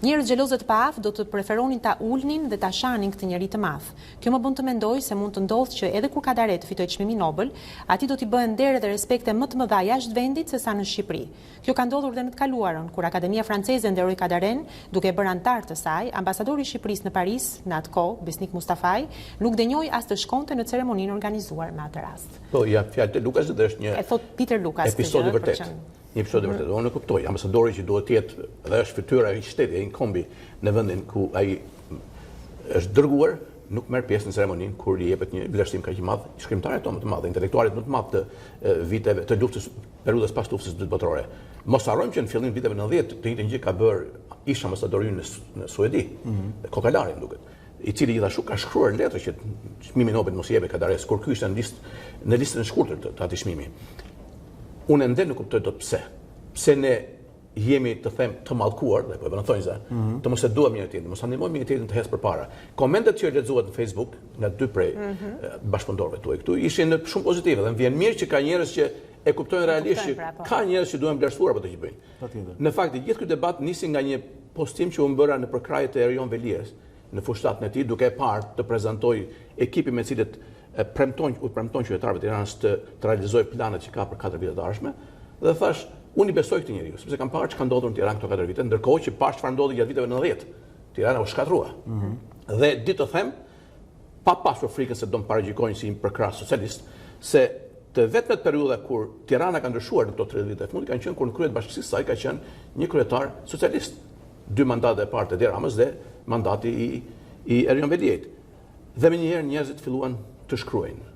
njerëz xhelozë të paaf do të preferonin ta ulnin dhe ta shanin këtë njerëz të madh. Kjo më bën të mendoj se mund të ndodhë që edhe kur Kadare të fitojë çmimin Nobel, atij do t'i bëhen nder dhe respekte më të mëdha jashtë vendit sesa në Shqipëri. Kjo ka ndodhur dhe në të kaluarën, kur Akademia Franceze nderoi Kadaren, duke bërë antar të saj, ambasadori i Shqipërisë në Paris, në atë kohë, Besnik Mustafaj, nuk dënjoi as të shkonte në ceremoninë organizuar në atë rast. Po, ja fjalë të Lukas dhe është një e thot Peter Lukas, episod i vërtet. Një episod i vërtet. Unë e kuptoj, ambasadori që duhet të jetë dhe është fytyra e shtetit, e inkombi në vendin ku ai është dërguar, nuk merr pjesë në ceremoninë kur i jepet një vlerësim kaq i madh shkrimtarit tonë më të madh, intelektualit më të madh të viteve të luftës periudhës pas luftës së dytë botërore. Mos harrojmë që në fillim viteve 90 të njëjtën gjë ka bërë ish ambasadori në Suedi, Kokalari më duket, i cili gjithashtu ka shkruar në letër që çmimi Nobel mos i jepet Kadares kur ky ishte në listën e shkurtër të atij çmimi. Unë ende nuk kuptoj dot pse. Pse ne jemi të them të mallkuar, dhe po e thonë se të mos e duam njëri tjetrin, mos ndihmojmë njëri tjetrin të hes përpara. Komentet që lexohet në Facebook nga dy prej bashkëpunëtorëve tuaj këtu ishin shumë pozitive dhe më vjen mirë që ka njerëz që e kuptojnë realisht që ka njerëz që duhen vlerësuar për të që bëjnë. Në fakt, gjithë ky debat nisi nga një postim që u bëra në përkrahje të Erion Velies në fushatin e tij, duke parë të prezantoj ekipin me cilët premton qytetarëve të Tiranës të realizojë planet që ka për 4 vite të ardhshme dhe thash, unë i besoj këtij njeriu, sepse kam parë çka ndodhur në Tiranë këto 4 vite, ndërkohë që pash çfarë ndodhi gjatë viteve 90. Tirana u shkatrua. Dhe ditë të them, pa pasur frikën se do më paragjikojnë si një përkrah socialist, se të vetmet periudha kur Tirana ka ndryshuar në këto 30 vite e fundit kanë qenë kur në krye të bashkisë së saj ka qenë një kryetar socialist. 2 mandate e parë të Edi Ramës dhe mandati i Erion Veliet. Dhe menjëherë njerëzit filluan të shkruajnë.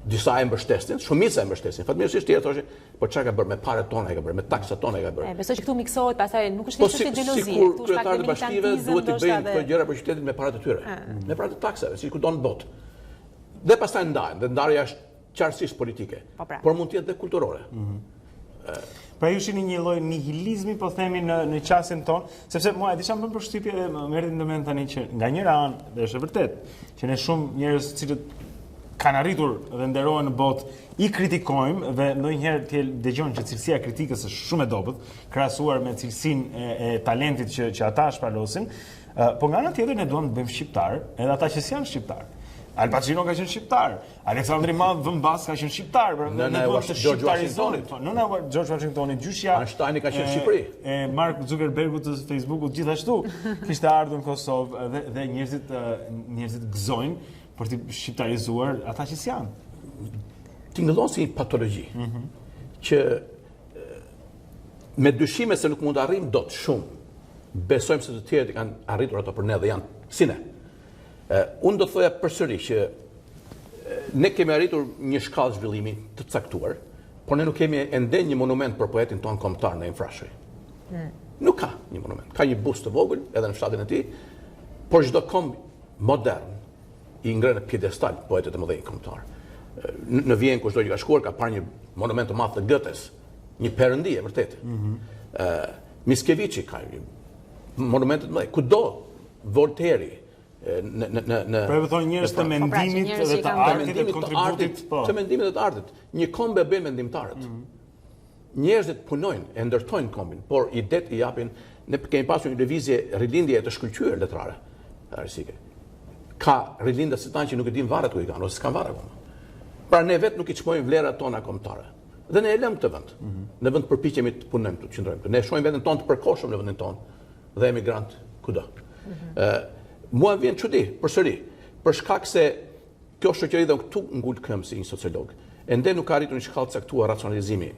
Disa e mbështesin, shumica e mbështesin. Fatmirësisht tjerë thoshin, po çka ka bërë me parat tona e ka bërë, me taksat tona e ka bërë. Besoj që këtu miksohet, pastaj nuk është thjesht xhelozi. Sikur kryetarët e bashkive duhet të bëjnë këto gjëra për qytetin me parat e tyre, me parat e taksave, si kudo në botë. Dhe pastaj ndahen, dhe ndarja është qartësisht politike, por mund të jetë dhe kulturore. Pra ju shihni një lloj nihilizmi, po themi në qasjen tonë, sepse mua e disha më përshtypje dhe më erdhi në mend tani që nga njëra anë, dhe është e vërtet, që ne shumë njerëz cilët kanë arritur dhe nderohen në botë, I kritikojmë dhe ndonjëherë dëgjojmë që cilësia e kritikës është shumë e dobët, krahasuar me cilësinë e talentit që ata shpalosin, po nga ana tjetër ne duam të bëjmë shqiptar, edhe ata që janë shqiptar. Al Pacino ka qenë shqiptar, Aleksandri Madh Vëmbas ka qenë shqiptar, nëna e George Washingtonit, nëna e George Washingtonit, gjyshja Einsteini ka qenë në Shqipëri. E Mark Zuckerbergut të Facebookut gjithashtu kishte ardhur në Kosovë dhe njerëzit gëzojnë për të shqiptarizuar ata që janë. Tingëllon si një patologji që me dyshime se nuk mund të arrijmë dot shumë, besojmë se të tjerët kanë arritur ato për ne dhe janë si ne. Unë do të thoja përsëri që ne kemi arritur një shkallë zhvillimi të caktuar, por ne nuk kemi ende një monument për poetin tonë kombëtar në Infrashëri. Nuk ka një monument. Ka një bust të vogël edhe në fshatin e tij, por çdo komb modern I ngre në pjedestal poetët e mëdhenj kombëtar. Në Vjenë kushdo që ka shkuar ka parë një monument të madh të Goethes, një perëndi e vërtetë. Mickiewicz ka monumente të mëdha. Kudo Voltaire Pra e thonë njerëz të mendimit dhe të artit dhe kontributit. Të mendimit dhe të artit. Një kombe bën mendimtarët. Njerëzit punojnë, e ndërtojnë kombin, por idet I japin, ne kemi pasur një lëvizje rilindje të shkëlqyer letrare. Arsike. Ka rilindës të tanë që nuk e dim varret ku I kanë, ose s'kan varre akoma. Pra ne vetë nuk I çmojmë vlerat tona kombëtare. Dhe ne e lëm këtë vend. Në vend përpiqemi të punojmë, të qëndrojmë. Ne shohim veten tonë të përkohshëm në vendin tonë dhe emigrant kudo. Mua vjen çudi, përsëri, për shkak se kjo shoqëri dhe këtu ngul këmbë si një sociolog. Ende nuk ka arritur një shkallë caktuar racionalizimi.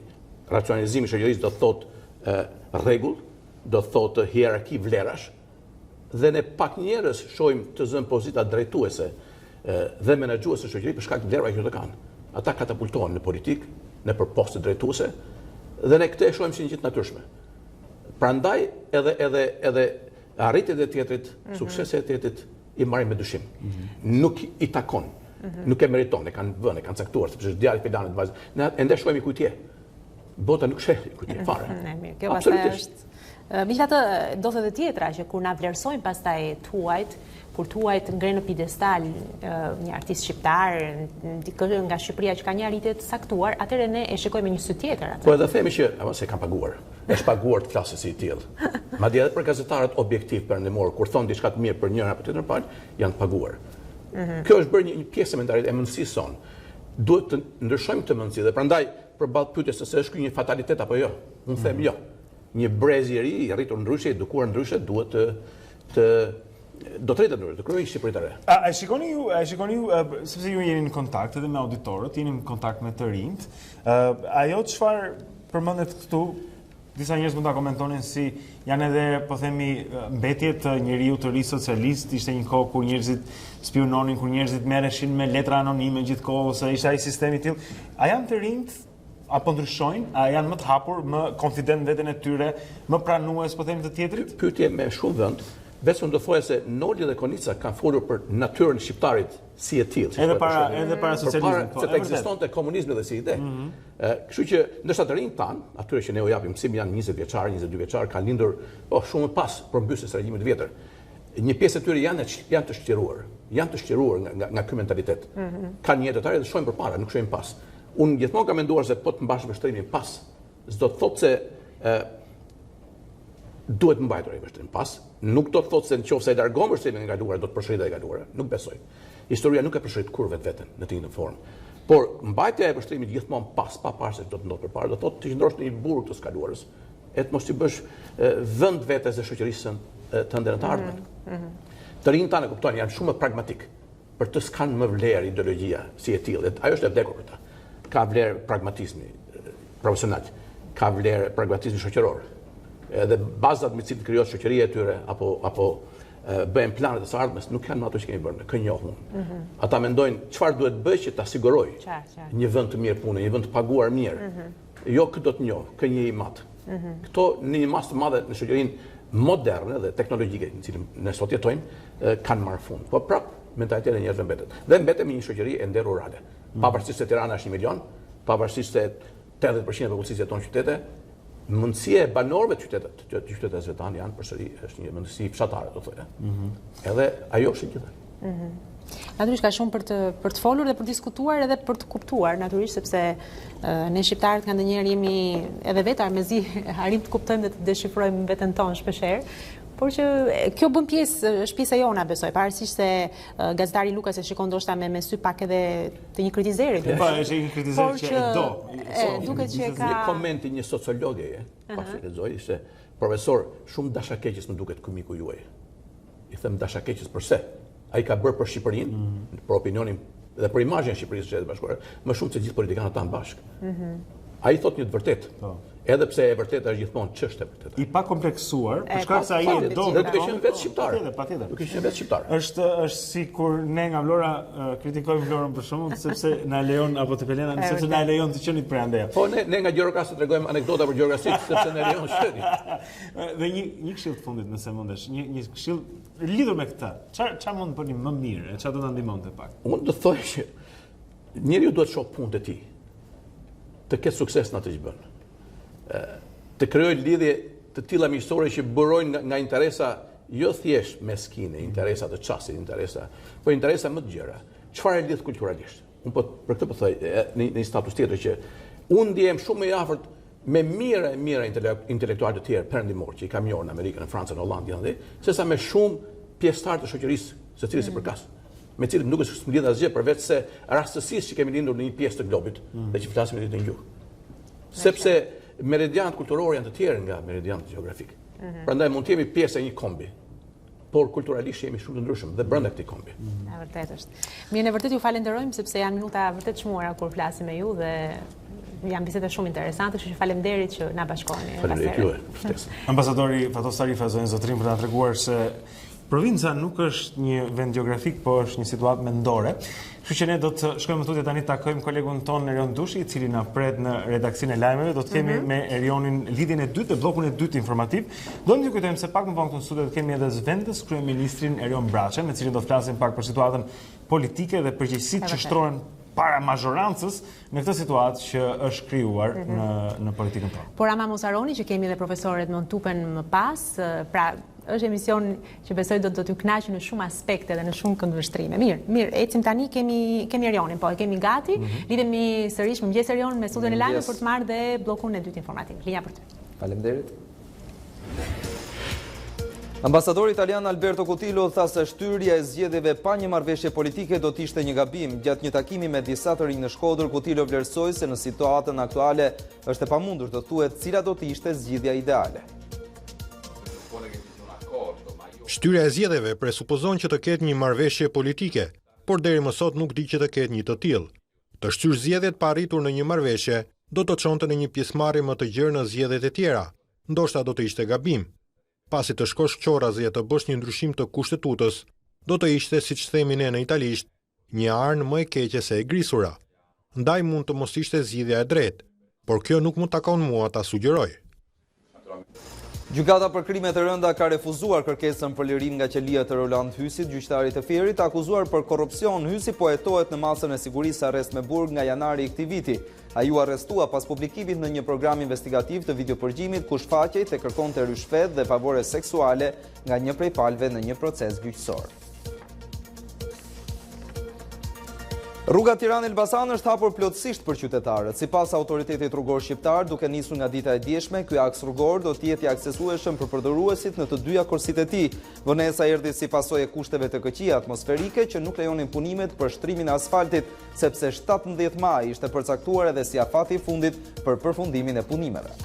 Racionalizimi I shoqërisë do të thotë rregull, do të thotë hierarki vlerash, dhe ne pak njerëz shohim të zënë pozita drejtuese dhe menaxhuese shoqëri për shkak të vlerave që kanë. Ata katapultohen në politikë, në poste drejtuese, dhe ne këtë e shohim si një gjë të natyrshme. Prandaj edhe arritjet e tjetrit, suksese e tjetrit I marrin me dyshim. Nuk I takon, nuk e meriton, e kanë vënë, e kanë caktuar, sepse është djali Filanit vajzë. Ne ende shohim I kujtje. Bota nuk sheh I kujtje fare. Kjo pastaj është megjithatë do thotë tjetra që kur na vlerësojnë pastaj tuajt, kur tuajt ngre në piedestal një artist shqiptar, dikë nga Shqipëria që ka një arritje të saktuar, atëherë ne e shikojmë me një sy tjetër atë. Po edhe themi që se kanë paguar. Është paguar të flasë si I tillë. Madje edhe për gazetarët objektiv perëndimor, kur thon diçka të mirë për njërin apo tjetrin palë, janë të paguar. Kjo është bërë një pjesë e mentalitet e mendësisë sonë. Duhet të ndryshojmë këtë mendësi dhe prandaj përballë pyetjes se është ky një fatalitet apo jo. Unë them jo. Një brez I ri, I rritur ndryshe, I edukuar ndryshe, duhet do të rritet ndryshe, të krijojë Shqipëri të re. A shikoni ju, sepse ju jeni në kontakt edhe me auditorët, jeni në kontakt me të rinjt, ajo çfarë përmendet këtu, disa njerëz mund ta komentonin si janë edhe, po themi, mbetje të njeriu të ri socialist, ishte një kohë kur njerëzit spiononin, kur njerëzit merreshin me letra anonime gjithkohë, ose ishte ai sistemi I tillë. A janë të rinjt apo ndryshojnë? A janë më të hapur, më konfident në veten e tyre, më pranues, po themi, të tjetrit? Pyetje me shumë vend. Besoj do thoya se Noli dhe Konica kanë folur për natyrën e shqiptarit si e tillë. Edhe para socializmit, po. Sepse ekzistonte komunizmi dhe si ide. Kështu që ndoshta të rinj tan, atyre që ne u japim mësim janë 20 vjeçar, 22 vjeçar, kanë lindur shumë pas përmbysjes së regjimit të vjetër. Një pjesë e tyre janë të shqiruar. Janë të shqiruar nga ky mentalitet. Kanë një detare dhe shohin përpara, nuk shohin pas. Unë gjithmonë kam menduar se po të mbash vështrimin pas, s'do të thotë se duhet mbajtur ai vështrim pas. Nuk do të thotë se nëse ai largon vështrimin nga galuara do të përshritet e galuara. Nuk besoj. Historia nuk e përshrit kur vetveten në të njëjtën formë. Por mbajtja e vështrimit gjithmonë pas, pa parë se do të ndodhë përpara, do thotë të qëndrosh në një burg të skaluarës, e të mos I bësh vend vetes dhe shoqërisë të ëndrrën të ardhmen. Të rinjt tanë kuptojnë, janë shumë pragmatik. Për të s'kanë më vlerë ideologjia si e tillë. Ajo është e vdekur për ta. Ka vlerë pragmatizmi profesional, ka vlerë pragmatizmi shoqëror. Edhe bazat me cilët krijohet shoqëria e tyre apo bëjnë planet e së ardhmes nuk janë ato që kemi bërë, kë njohun. Ata mendojnë çfarë duhet bëj që ta siguroj një vend të mirë pune, një vend të paguar mirë. Jo kë do të njoh, kë një I mat. Këto në një masë të madhe në shoqërinë moderne dhe teknologjike në cilën ne sot jetojmë kanë marrë fund. Po prap mentaliteti e njerëzve mbetet. Dhe mbetemi një shoqëri e nder rurale. Pavarësisht se Tirana është 1 milion, pavarësisht se 80% e popullsisë jeton në qytete, mundësia e banorëve të qyteteve zvetan janë përsëri është një mundësi fshatare, do thoya. Edhe ajo është gjithë. Natyrisht ka shumë për të folur dhe për të diskutuar edhe për të kuptuar, natyrisht sepse ne shqiptarët kanë ndonjëherë jemi edhe vetë armezi arrim të kuptojmë dhe të deshifrojmë veten tonë shpeshherë. Por që kjo bën është pjesa jona, besoj, pavarësisht se gazetari Lukas e shikon ndoshta me sy pak edhe të një kritizeri. Po, është një kritizer që e do. Duket që ka një komenti një sociologe, pasi lexoj, ishte profesor, shumë dashakeqës më duket ky miku juaj. I them dashakeqës përse? Ai ka bërë për Shqipërinë, për opinionin dhe për imazhin e Shqipërisë së Shtetit Bashkuar, më shumë se gjithë politikanët tanë bashkë. Ai thot një të vërtetë. Edhe pse e vërtetë është gjithmonë çështë e vërtetë. I pa kompleksuar, për shkak se ai e do. Duke qenë vetë shqiptar. Patjetër. Duke qenë vetë shqiptar. Është sikur ne nga Vlora kritikojmë Vlorën për shkakun sepse na lejon apo të Pelena, sepse na lejon të qenit prandeja. Po ne nga Gjirokastë tregojmë anekdota për Gjirokastë sepse na lejon shteti. Dhe një këshill të fundit nëse mundesh, një këshill lidhur me këtë. Çfarë mund të bëni më mirë? Çfarë do ta ndihmonte pak? Unë do të thoj që njeriu duhet të shoh punët e tij. Të ketë sukses në atë që bën. Të krijojë lidhje të tilla miqësore që burojnë nga interesa jo thjesht meskine, interesa të çastit, po interesa më të gjera. Çfarë lidh kulturalisht? Unë po për këtë po thoj në një status tjetër që unë ndihem shumë më i afërt me mira intelektualë të tjerë perëndimor që i kam njohur në Amerikën, në Francën, në Hollandë, janë sesa me shumë pjesëtar të shoqërisë, secili sipërkas, me cilët nuk është lidh asgjë përveç se rastësisht që kemi lindur në një pjesë të globit dhe që flasim një gjuhë. Sepse meridianët kulturorë janë të tjerë nga meridianët gjeografik. Prandaj mund të jemi pjesë e një kombi, por kulturalisht jemi shumë të ndryshëm dhe brenda këtij kombi. E vërtet është. Mirë, ne vërtet ju falenderojmë sepse janë minuta vërtet çmuara kur flasim me ju dhe janë biseda shumë interesante, kështu që faleminderit që na bashkoheni. Faleminderit juve. Ambasadori Fatos Tarifa zonë zotrim për ta treguar se provinca nuk është një vend gjeografik, po është një situatë mendore. Kështu që ne do të shkojmë tutje tani të takojmë kolegun tonë Erion Dushi, i cili na pret në redaksionin e lajmeve. Do të kemi me Erionin lidhjen e dytë, bllokun e dytë informativ. Do të kujtojmë se pak më vonë këtu në studio kemi edhe zëvendës kryeministrin Erion Braçën, me cilin do të flasim pak për situatën politike dhe përgjegjësitë që shtrohen para mazhorancës në këtë situatë që është krijuar në politikën tonë. Por ama mos harroni që kemi edhe profesorët më tupen më pas, pra është emision që besoj do t'ju kënaqë në shumë aspekte dhe në shumë këndvështrime. Mirë, ecim tani kemi Erionin, po e kemi gati. Lidhemi sërish më mëngjes Erion me studion e lajmeve për të marrë dhe bllokun e dytë informativ. Linja për ty. Faleminderit. Ambasadori italian Alberto Cutillo tha se shtyrja e zgjedhjeve pa një marrëveshje politike do të ishte një gabim. Gjatë një takimi me disa të rinj në Shkodër, Cutillo vlerësoi se në situatën aktuale është e pamundur të thuhet cila do të ishte zgjidhja ideale. Shtyrja e zgjedhjeve presupozon që të ketë një marrëveshje politike, por deri më sot nuk di që të ketë një të tillë. Të shtyr zgjedhjet pa arritur në një marrëveshje do të çonte në një pjesëmarrje më të gjerë në zgjedhjet e tjera. Ndoshta do të ishte gabim. Pasi të shkosh Qorazi e të bësh një ndryshim të kushtetutës, do të ishte, siç themi ne në italisht, një arnë më e keqe se e grisura. Ndaj mund të mos ishte zgjidhja e drejtë, por kjo nuk mund takon mua ta sugjeroj. Gjykata për krime të rënda ka refuzuar kërkesën për lirim nga qelia të Roland Hysit, gjyqtari të Fierit, akuzuar për korrupsion. Hysi po hetohet në masën e sigurisë arrest me burg nga janari i këtij viti. Ai u arrestua pas publikimit në një program investigativ të videopërgjimit ku shfaqej të kërkonte rishfet dhe favore seksuale nga një prej palëve në një proces gjyqësor. Rruga Tiranë-Elbasan është hapur plotësisht për qytetarët. Sipas autoritetit rrugor shqiptar, duke nisur nga dita e dieshme, ky aks rrugor do të jetë i aksesueshëm për përdoruesit në të dyja korsitë e tij. Vonesa erdhi si pasojë e kushteve të këqija atmosferike që nuk lejonin punimet për shtrimin e asfaltit, sepse 17 maj ishte përcaktuar edhe si afati i fundit për përfundimin e punimeve.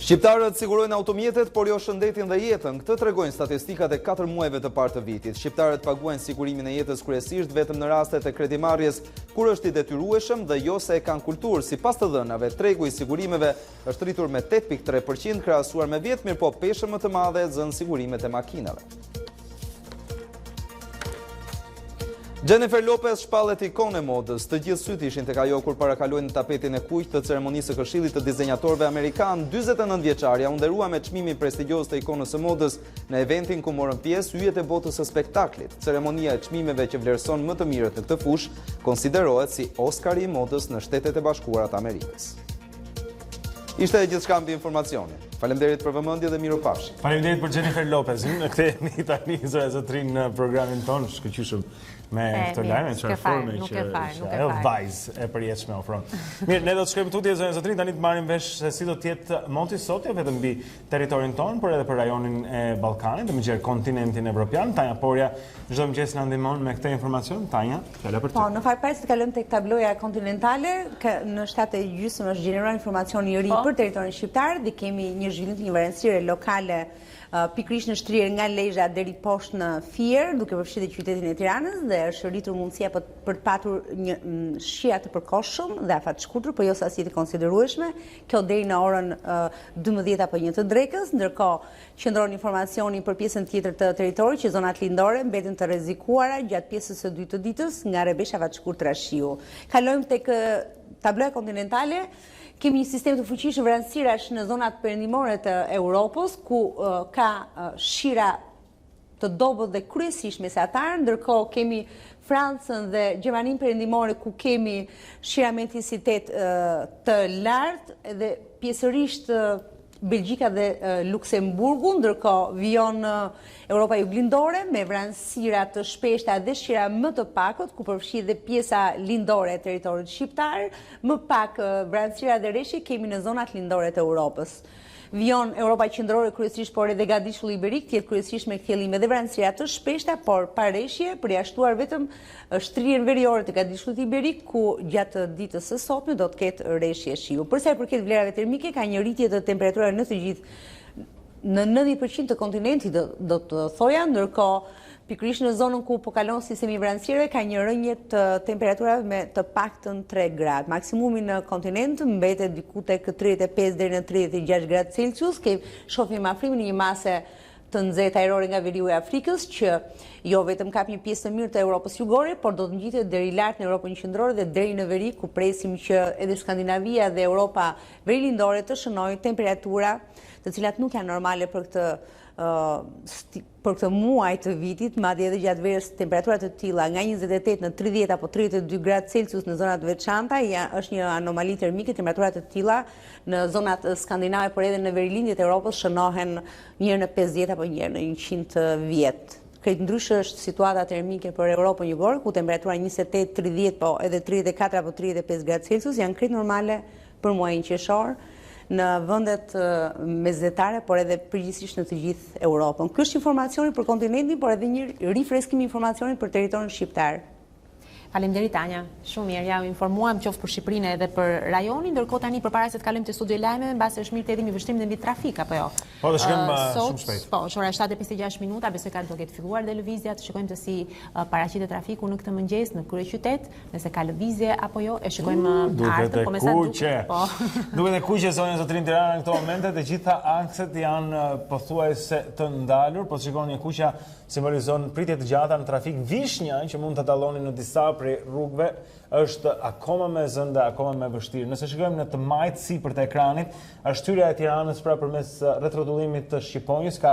Shqiptarët sigurojnë automjetet, por jo shëndetin dhe jetën. Këtë tregojnë statistikat e 4 muajve të parë të vitit. Shqiptarët paguajnë sigurimin e jetës kryesisht vetëm në rastet e kredimarrjes, kur është i detyrueshëm dhe jo se e kanë kulturë. Sipas të dhënave, tregu i sigurimeve është rritur me 8.3% krahasuar me vjet, mirë po peshë më të madhe zën sigurimet e makinave. Jennifer Lopez shpallet ikone modës. Të gjithë syt ishin tek ajo kur parakaloi në tapetin e kuq të ceremonisë së Këshillit të dizenjatorëve amerikan. 49 vjeçaria u nderua me çmimin prestigjioz të ikonës së modës në eventin ku morën pjesë yjet e botës së spektaklit. Ceremonia e çmimeve që vlerëson më të mirët në këtë fushë konsiderohet si Oscari i modës në Shtetet e Bashkuara të Amerikës. Ishte e gjithçka mbi informacione. Faleminderit për vëmendje dhe mirupafshim. Faleminderit për Jennifer Lopezin. Ne kthehemi tani zotrin në programin tonë, shkëlqyshëm me këto lajme, çfarë forme që ajo vajzë e përjetshme ofron. Mirë, ne do të shkojmë tutje zotrin tani të marrim vesh se si do të jetë monti sot, jo vetëm mbi territorin tonë, por edhe për rajonin e Ballkanit, dhe më kontinentin evropian. Tanja Porja çdo mëngjes na ndihmon me këtë informacion. Tanja, fjala për ty. Po, në fakt para se të kalojmë tek tabloja kontinentale, në 7:30 është gjeneruar informacion i ri për territorin shqiptar dhe kemi një zhvillim të një varancire lokale pikërisht në shtrirje nga Lezhë deri poshtë në Fier, duke përfshirë qytetin e Tiranës, dhe është rritur mundësia për të patur një shija të përkohshëm dhe afat shkurtër, por jo sasi të konsiderueshme, kjo deri në orën 12 apo 1 të drekës, ndërkohë qëndron informacioni për pjesën tjetër të territorit që zonat lindore mbeten të rrezikuara gjatë pjesës së dytë të ditës nga rrebesha afat shkurtra shiu. Kalojmë tek tabloja kontinentale. Kemi një sistem të fuqishëm vranësirash në zonat perëndimore të Europës, ku ka shira të dobët dhe kryesisht mesatar, ndërkohë kemi Francën dhe Gjermaninë perëndimore, ku kemi shira me intensitet të lartë, dhe pjesërisht Belgjika dhe Luksemburgu, ndërkohë vijon Europa juglindore me vranësira të shpeshta dhe shira më të pakët, ku përfshi dhe pjesa lindore e territorit shqiptar, më pak vranësira dhe reshje kemi në zonat lindore të Europës. Vijon Europa qendrore kryesisht, por edhe Gadishulli Iberik tjetë kryesisht me kthjellime dhe vranësira të shpeshta, por pa reshje, përjashtuar vetëm shtrirjen veriore të Gadishullit Iberik, ku gjatë ditës së sotme do të ketë reshje shiu. Përsa i përket vlerave termike, ka një rritje të temperaturave në të gjithë në 90% të kontinentit do të thoja, ndërkohë pikërisht në zonën ku po kalon sistemi vranësirave ka një rënje të temperaturave me të paktën 3 gradë. Maksimumi në kontinent mbetet diku tek 35 deri në 36 gradë Celsius. Shohim afrimin në një mase të nxehtë ajrore nga veriu e Afrikës, që jo vetëm kap një pjesë të mirë të Europës jugore, por do të ngjitet deri lart në Europën qendrore dhe deri në veri, ku presim që edhe Skandinavia dhe Europa verilindore të shënojë temperatura të cilat nuk janë normale për këtë muaj të vitit, madje edhe gjatë verës temperaturat të tilla nga 28 në 30 apo 32 gradë Celsius në zonat veçanta, është një anomali termike. Temperaturat të tilla në zonat skandinave, por edhe në verilindjet e Europës shënohen njëherë në 50 apo njëherë në 100 vjet. Krejt ndryshe është situata termike për Europën jugore, ku temperatura 28, 30, po edhe 34 apo 35 gradë Celsius janë krejt normale për muajin qershor në vendet mesdhetare, por edhe përgjithsisht në të gjithë Europën. Ky është informacioni për kontinentin, por edhe një rifreskim informacioni për territorin shqiptar. Faleminderit Tanja, shumë mirë, ja u informuam qoftë për Shqipërinë edhe për rajonin, ndërkohë tani përpara se të kalojmë te studio lajmeve, mbasi është mirë të hedhim një vështrim mbi trafik apo jo. Po, do shkojmë shumë shpejt. Po, ora 7:56 minuta, besoj ka do ketë filluar dhe lëvizja, të shikojmë të si paraqitet trafiku në këtë mëngjes në kryeqytet, nëse ka lëvizje apo jo, e shikojmë ardhmë, po me sa duket. Po. Duket e kuqe zonën zotrin Tirana në këto momente, të gjitha ankset janë pothuajse të ndalur, po shikoni kuqja simbolizon pritje të gjata në trafik. Vishnja që mund të dalloni në disa prej rrugëve është akoma me zënë dhe akoma me vështirë. Nëse shikojmë në të majtë sipër të ekranit, është hyrja e Tiranës pra përmes rrethrodullimit të Shqiponjës, ka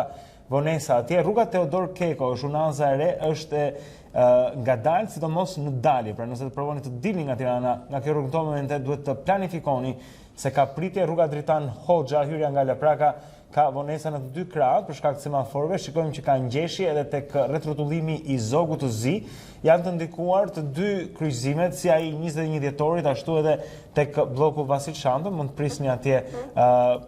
vonesa atje. Rruga Teodor Keko, Zhunaza e re, është ngadalë, sidomos në dalje. Pra nëse të provoni të dilni nga Tirana, nga kjo rrugë në këto momente duhet të planifikoni se ka pritje. Rruga Dritan Hoxha, hyrja nga Lapraka, ka vonesa në të dy krahët për shkak të semaforëve. Shikojmë që ka ngjeshje edhe tek rrethrotullimi i Zogut të Zi. Janë të ndikuar të dy kryqëzimet, si ai 21 dhjetorit, ashtu edhe tek bloku Vasil Shanto, mund të prisni atje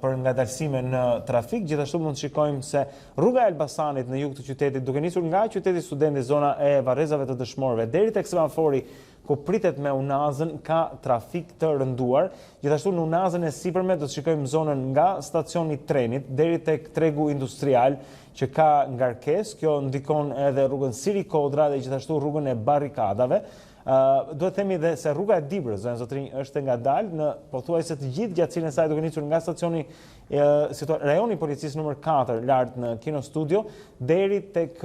për ngadalësime në trafik. Gjithashtu mund të shikojmë se rruga e Elbasanit në jug të qytetit, duke nisur nga qyteti Studenti, zona e varrezave të dëshmorëve, deri tek semafori ku pritet me Unazën, ka trafik të rënduar. Gjithashtu në Unazën e sipërme do të shikojmë zonën nga stacioni i trenit deri tek tregu industrial që ka ngarkesë. Kjo ndikon edhe rrugën Siri Kodra dhe gjithashtu rrugën e barrikadave. Duhet themi dhe se rruga e Dibrës, zotrinj, është ngadalë në pothuajse të gjithë gjatësinë e saj, duke nisur nga stacioni rajoni policisë numër 4 lart në Kino Studio deri tek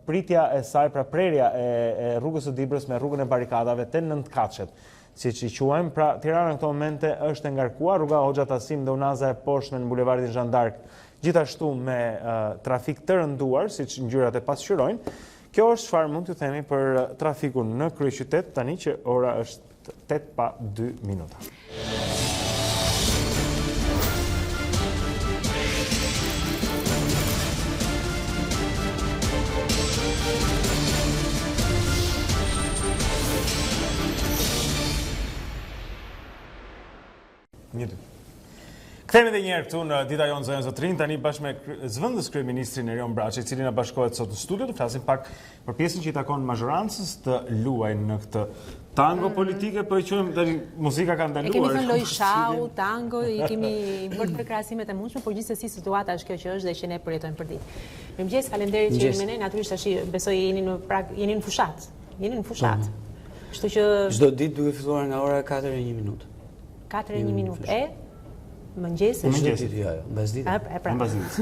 pritja e saj, pra prerja e rrugës së Dibrës me rrugën e barrikadave te Nëntkaçet, siç i quajmë. Pra Tirana në këto momente është e ngarkuar, rruga Hoxha Tasim dhe Unaza e poshtme në bulevardin Jean d'Arc, gjithashtu me trafik të rënduar, siç ngjyrat e pasqyrojnë. Kjo është çfarë mund t'ju themi për trafikun në kryeqytet tani që ora është 8:02 minuta. Kthehemi edhe një herë këtu në Dita Jonë Zotrin Zotrin, tani bashkë me zëvendës kryeministrin Erion Braçi, i cili na bashkohet sot në studio, të flasim pak për pjesën që i takon mazhorancës të luajnë në këtë tango politike, po e quajmë tani muzika ka ndaluar. E kemi thënë loj shau, tango, i kemi bërë për krahasimet e mundshme, por gjithsesi situata është kjo që është dhe që ne përjetojmë për ditë. Mirëmëngjes, faleminderit që jeni me ne, natyrisht tash besoj jeni në fushat. Jeni në fushat. Kështu që çdo ditë duhet filluar nga ora 4:01 minutë. 4:01 minutë. Mëngjes, mbas ditës. Pra.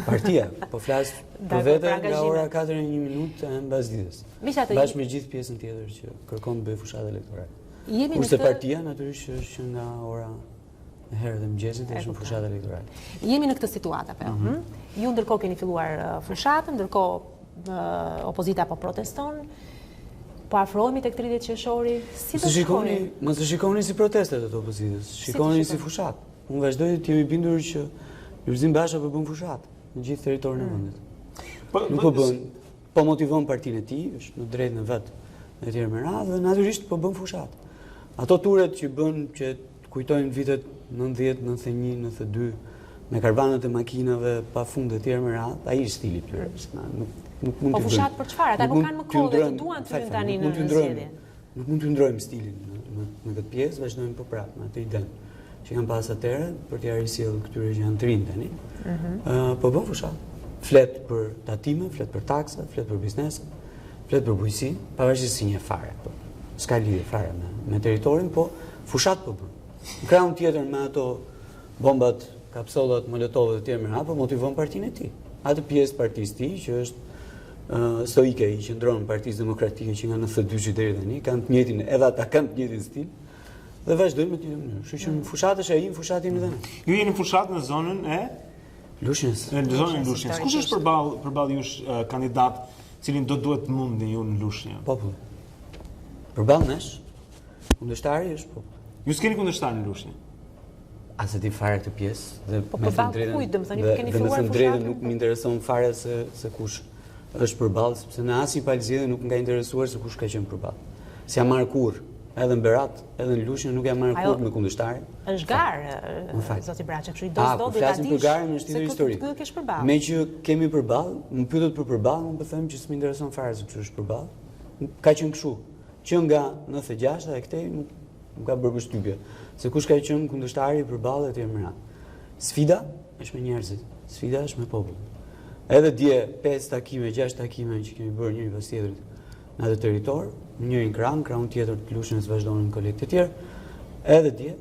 Partia, po flas për vete nga ora 4:01 minutë e mbas ditës. Bashkë me gjithë pjesën tjetër që kërkon të bëjë fushat elektorale. Kurse partia natyrisht është që nga ora e herë dhe mëngjesit është në fushat elektorale. Jemi në këtë situatë apo? Ju ndërkohë keni filluar fushatën, ndërkohë opozita po proteston. Po afrohemi tek 30 qershori. Si do shikoni? Mos e shikoni si protestet e opozitës, shikoni si fushat. Unë vazhdoj të jemi bindur që Lulzim Basha po bën fushat në gjithë territorin e vendit. Nuk po bën, po motivon partinë e tij, është në drejtë në vet e tjerë me radhë, dhe natyrisht po bën fushat. Ato turet që bën që kujtojnë vitet 90, 91, 92 me karvanët e makinave pafund të tjerë me radhë, ai është stili i tyre. Nuk mund të. Po fushat për çfarë? Ata nuk kanë më kohë dhe duan të hyjnë tani në zgjedhje. Nuk mund të ndrojmë stilin në këtë pjesë, vazhdojmë po prapë me atë idenë që kanë pas atëherë për t'ia risjellë këtyre që janë të rinë tani. Po bën fushat. Flet për tatime, flet për taksa, flet për biznese, flet për bujqësi, pavarësisht si një fare. S'ka lidhje fare me territorin, po fushat po bën. Në krahun tjetër me ato bombat, kapsollat, molotovët e tjerë me radhë, po motivon partinë e tij. Atë pjesë partisë tij që është stoike, i qëndron Partisë Demokratike që nga 92 deri tani, kanë të njëjtin, edhe ata kanë të njëjtin stil. Dhe vazhdojmë me të njëjtën mënyrë. Kështu që fushat është ai, fushat jemi edhe ne. Ju jeni fushat në zonën e Lushnjës. Në zonën e Lushnjës. Kush është përballë jush kandidat, cilin do duhet mundi ju në Lushnjë? Populli. Përballë nesh, kundërshtari është populli. Ju s'keni kundërshtar në Lushnjë? As e di fare këtë pjesë dhe me thënë drejtën, nuk më intereson fare se kush është përballë, sepse në asnjë palëzjedhje nuk nga interesuar se kush ka qenë përballë. S'jam marrë kurrë. Edhe në Berat, edhe në Lushnjë nuk jam marrë kurrë me kundërshtarin. Është garë, zoti Braçi, kështu i do ta dish. Flasim për garën në shtëpi historik. Me që kemi përballë, më pyetet për përballë, unë po them që s'më intereson fare se kush është përballë. Ka qenë kështu. Që nga 96 e këtej nuk ka bërë përshtypje se kush ka qenë kundërshtari i përballë etj më radhë. Sfida është me njerëzit, sfida është me popullin. Edhe dje 5 takime, 6 takime që kemi bërë njëri pas tjetrit në atë territor, njërin krahun tjetër të Lushnjës vazhdonin kolekte të tjerë. Edhe dje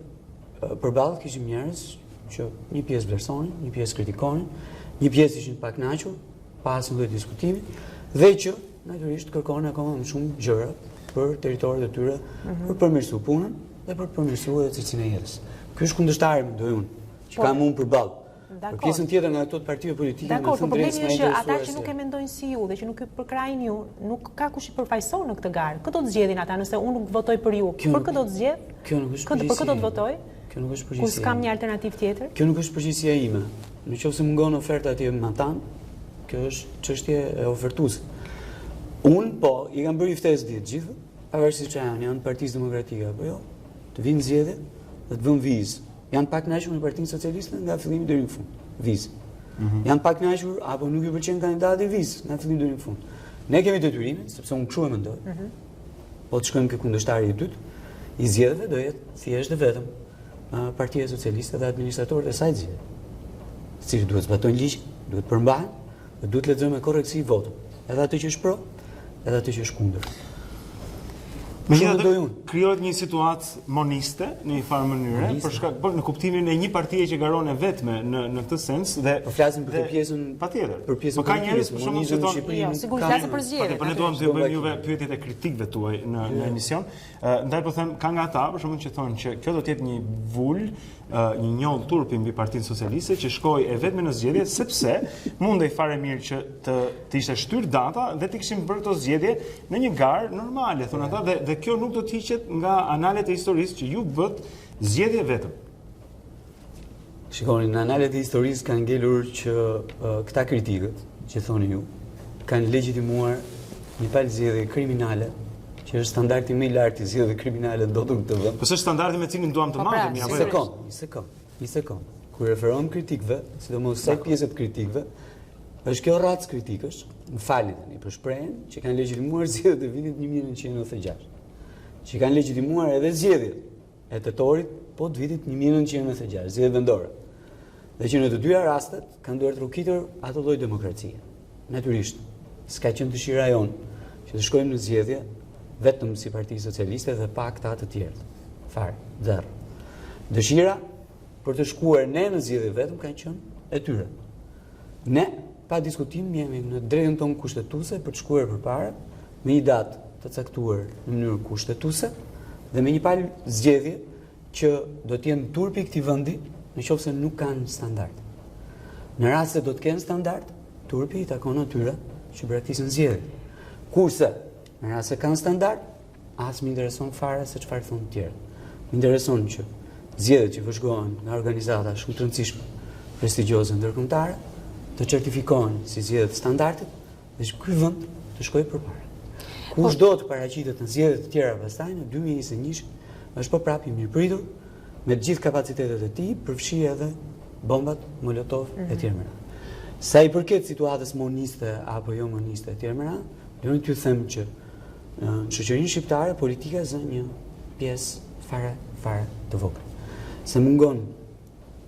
përballë kishim njerëz që një pjesë vlerësonin, një pjesë kritikonin, një pjesë ishin pak kënaqur, pa asnjë lloj diskutimi, dhe që natyrisht kërkonin akoma më shumë gjëra për territoret e tyre, për përmirësuar punën dhe për përmirësuar cilësinë e jetës. Ky është kundërshtari, mendoj unë, që kam unë përballë. Për pjesën tjetër nga ato partive politike, në thënë drejtë, problemi është që ata që nuk e mendojnë si ju dhe që nuk e përkrajnë ju, nuk ka kush i përfaqëson në këtë garë. Këtë do të zgjedhin ata, nëse unë nuk votoj për ju. Për këtë do të zgjedh? Kjo nuk është përgjegjësia. Për këtë do të votoj? Kjo nuk është përgjegjësia. Kur s'kam një alternativë tjetër? Kjo nuk është përgjegjësia ime. Nëse mungon oferta atje me tan, kjo është çështje e ofertuesit. Unë po i kam bërë ftesë ditë gjithë, pavarësisht se janë Partisë Demokratike apo jo, të vinë zgjedhje dhe të vënë vizë. Janë pak kënaqur me Partinë Socialiste nga fillimi deri në fund. Vizë. Janë pak kënaqur apo nuk i pëlqen kandidati vizë nga fillimi deri në fund. Ne kemi detyrimin, sepse unë kështu e mendoj. Po të shkojmë ke kundërshtari i dytë, i zgjedhjeve do jetë thjesht dhe vetëm Partia Socialiste dhe administratorët e saj zgjedhje. Cilët duhet zbatojnë ligjin, duhet përmbahen dhe duhet lexojmë me korrektësi votën. Edhe atë që është pro, edhe atë që është kundër. Megjithatë krijohet një situatë moniste në një farë mënyrë, për në kuptimin e një partie që garon e vetme në këtë sens dhe po flasim për këtë pjesën patjetër. Për pjesën politike, për shkakun që Shqipërinë sigurisht flasim për zgjedhjet. Po ne duam të bëjmë juve pyetjet e kritikëve tuaj në emision. Ndaj po them ka nga ata për shkakun që thonë që kjo do të jetë një vul, një njoll turpi mbi Partinë Socialiste që shkoi e vetme në zgjedhje sepse mundej fare mirë që të ishte shtyr data dhe të kishim bërë këto zgjedhje në një garë normale, thonë ata, dhe kjo nuk do të hiqet nga analet e historisë që ju bët zgjedhje vetëm. Shikoni, në analet e historisë kanë ngelur që këta kritikët, që thoni ju, kanë legjitimuar një palë zgjedhje kriminale, që është standardi më i lartë i zgjedhjeve kriminale do të këtë vend. Po është standardi me cilin duam të marrim, Një sekond. kur referohem kritikëve, sidomos sa pjesët kritikëve, është kjo racë kritikësh, më falni tani për shprehjen, që kanë legjitimuar zgjedhjet e vitit 1996, që kanë legjitimuar edhe zgjedhjet e tetorit, po të vitit 1996, zgjedhjet vendore. Dhe që në të dyja rastet kanë duar trukitur ato lloj demokracie. Natyrisht, s'ka qenë dëshira jonë që të shkojmë në zgjedhje vetëm si Parti Socialiste dhe pa këta të tjerë. Fare, zero. Dëshira për të shkuar ne në zgjedhje vetëm ka qenë e tyre. Ne, pa diskutim, jemi në drejtën tonë kushtetuese për të shkuar përpara me një datë të caktuar në mënyrë kushtetuese dhe me një palë zgjedhje që do të jenë turpi i këtij vendi nëse nuk kanë standard. Në rast se do të kenë standard, turpi i takon atyre që braktisën zgjedhjet. Kurse, në rast se kanë standard, as më intereson fare se çfarë thonë të tjerë. Më intereson që zgjedhjet që vëzhgohen nga organizata shumë të rëndësishme, prestigjioze ndërkombëtare, të certifikohen si zgjedhjet standardit dhe që ky vend të shkojë përpara. Kush do të paraqitet në zgjedhjet të tjera pastaj në 2021 është po prapë i mirëpritur me të gjithë kapacitetet e tij, përfshi edhe bombat Molotov e tjerë me radhë. Sa i përket situatës moniste apo jo moniste e tjerë me radhë, do t'ju them që në shoqërinë shqiptare politika është një pjesë fare të vogël. Se mungon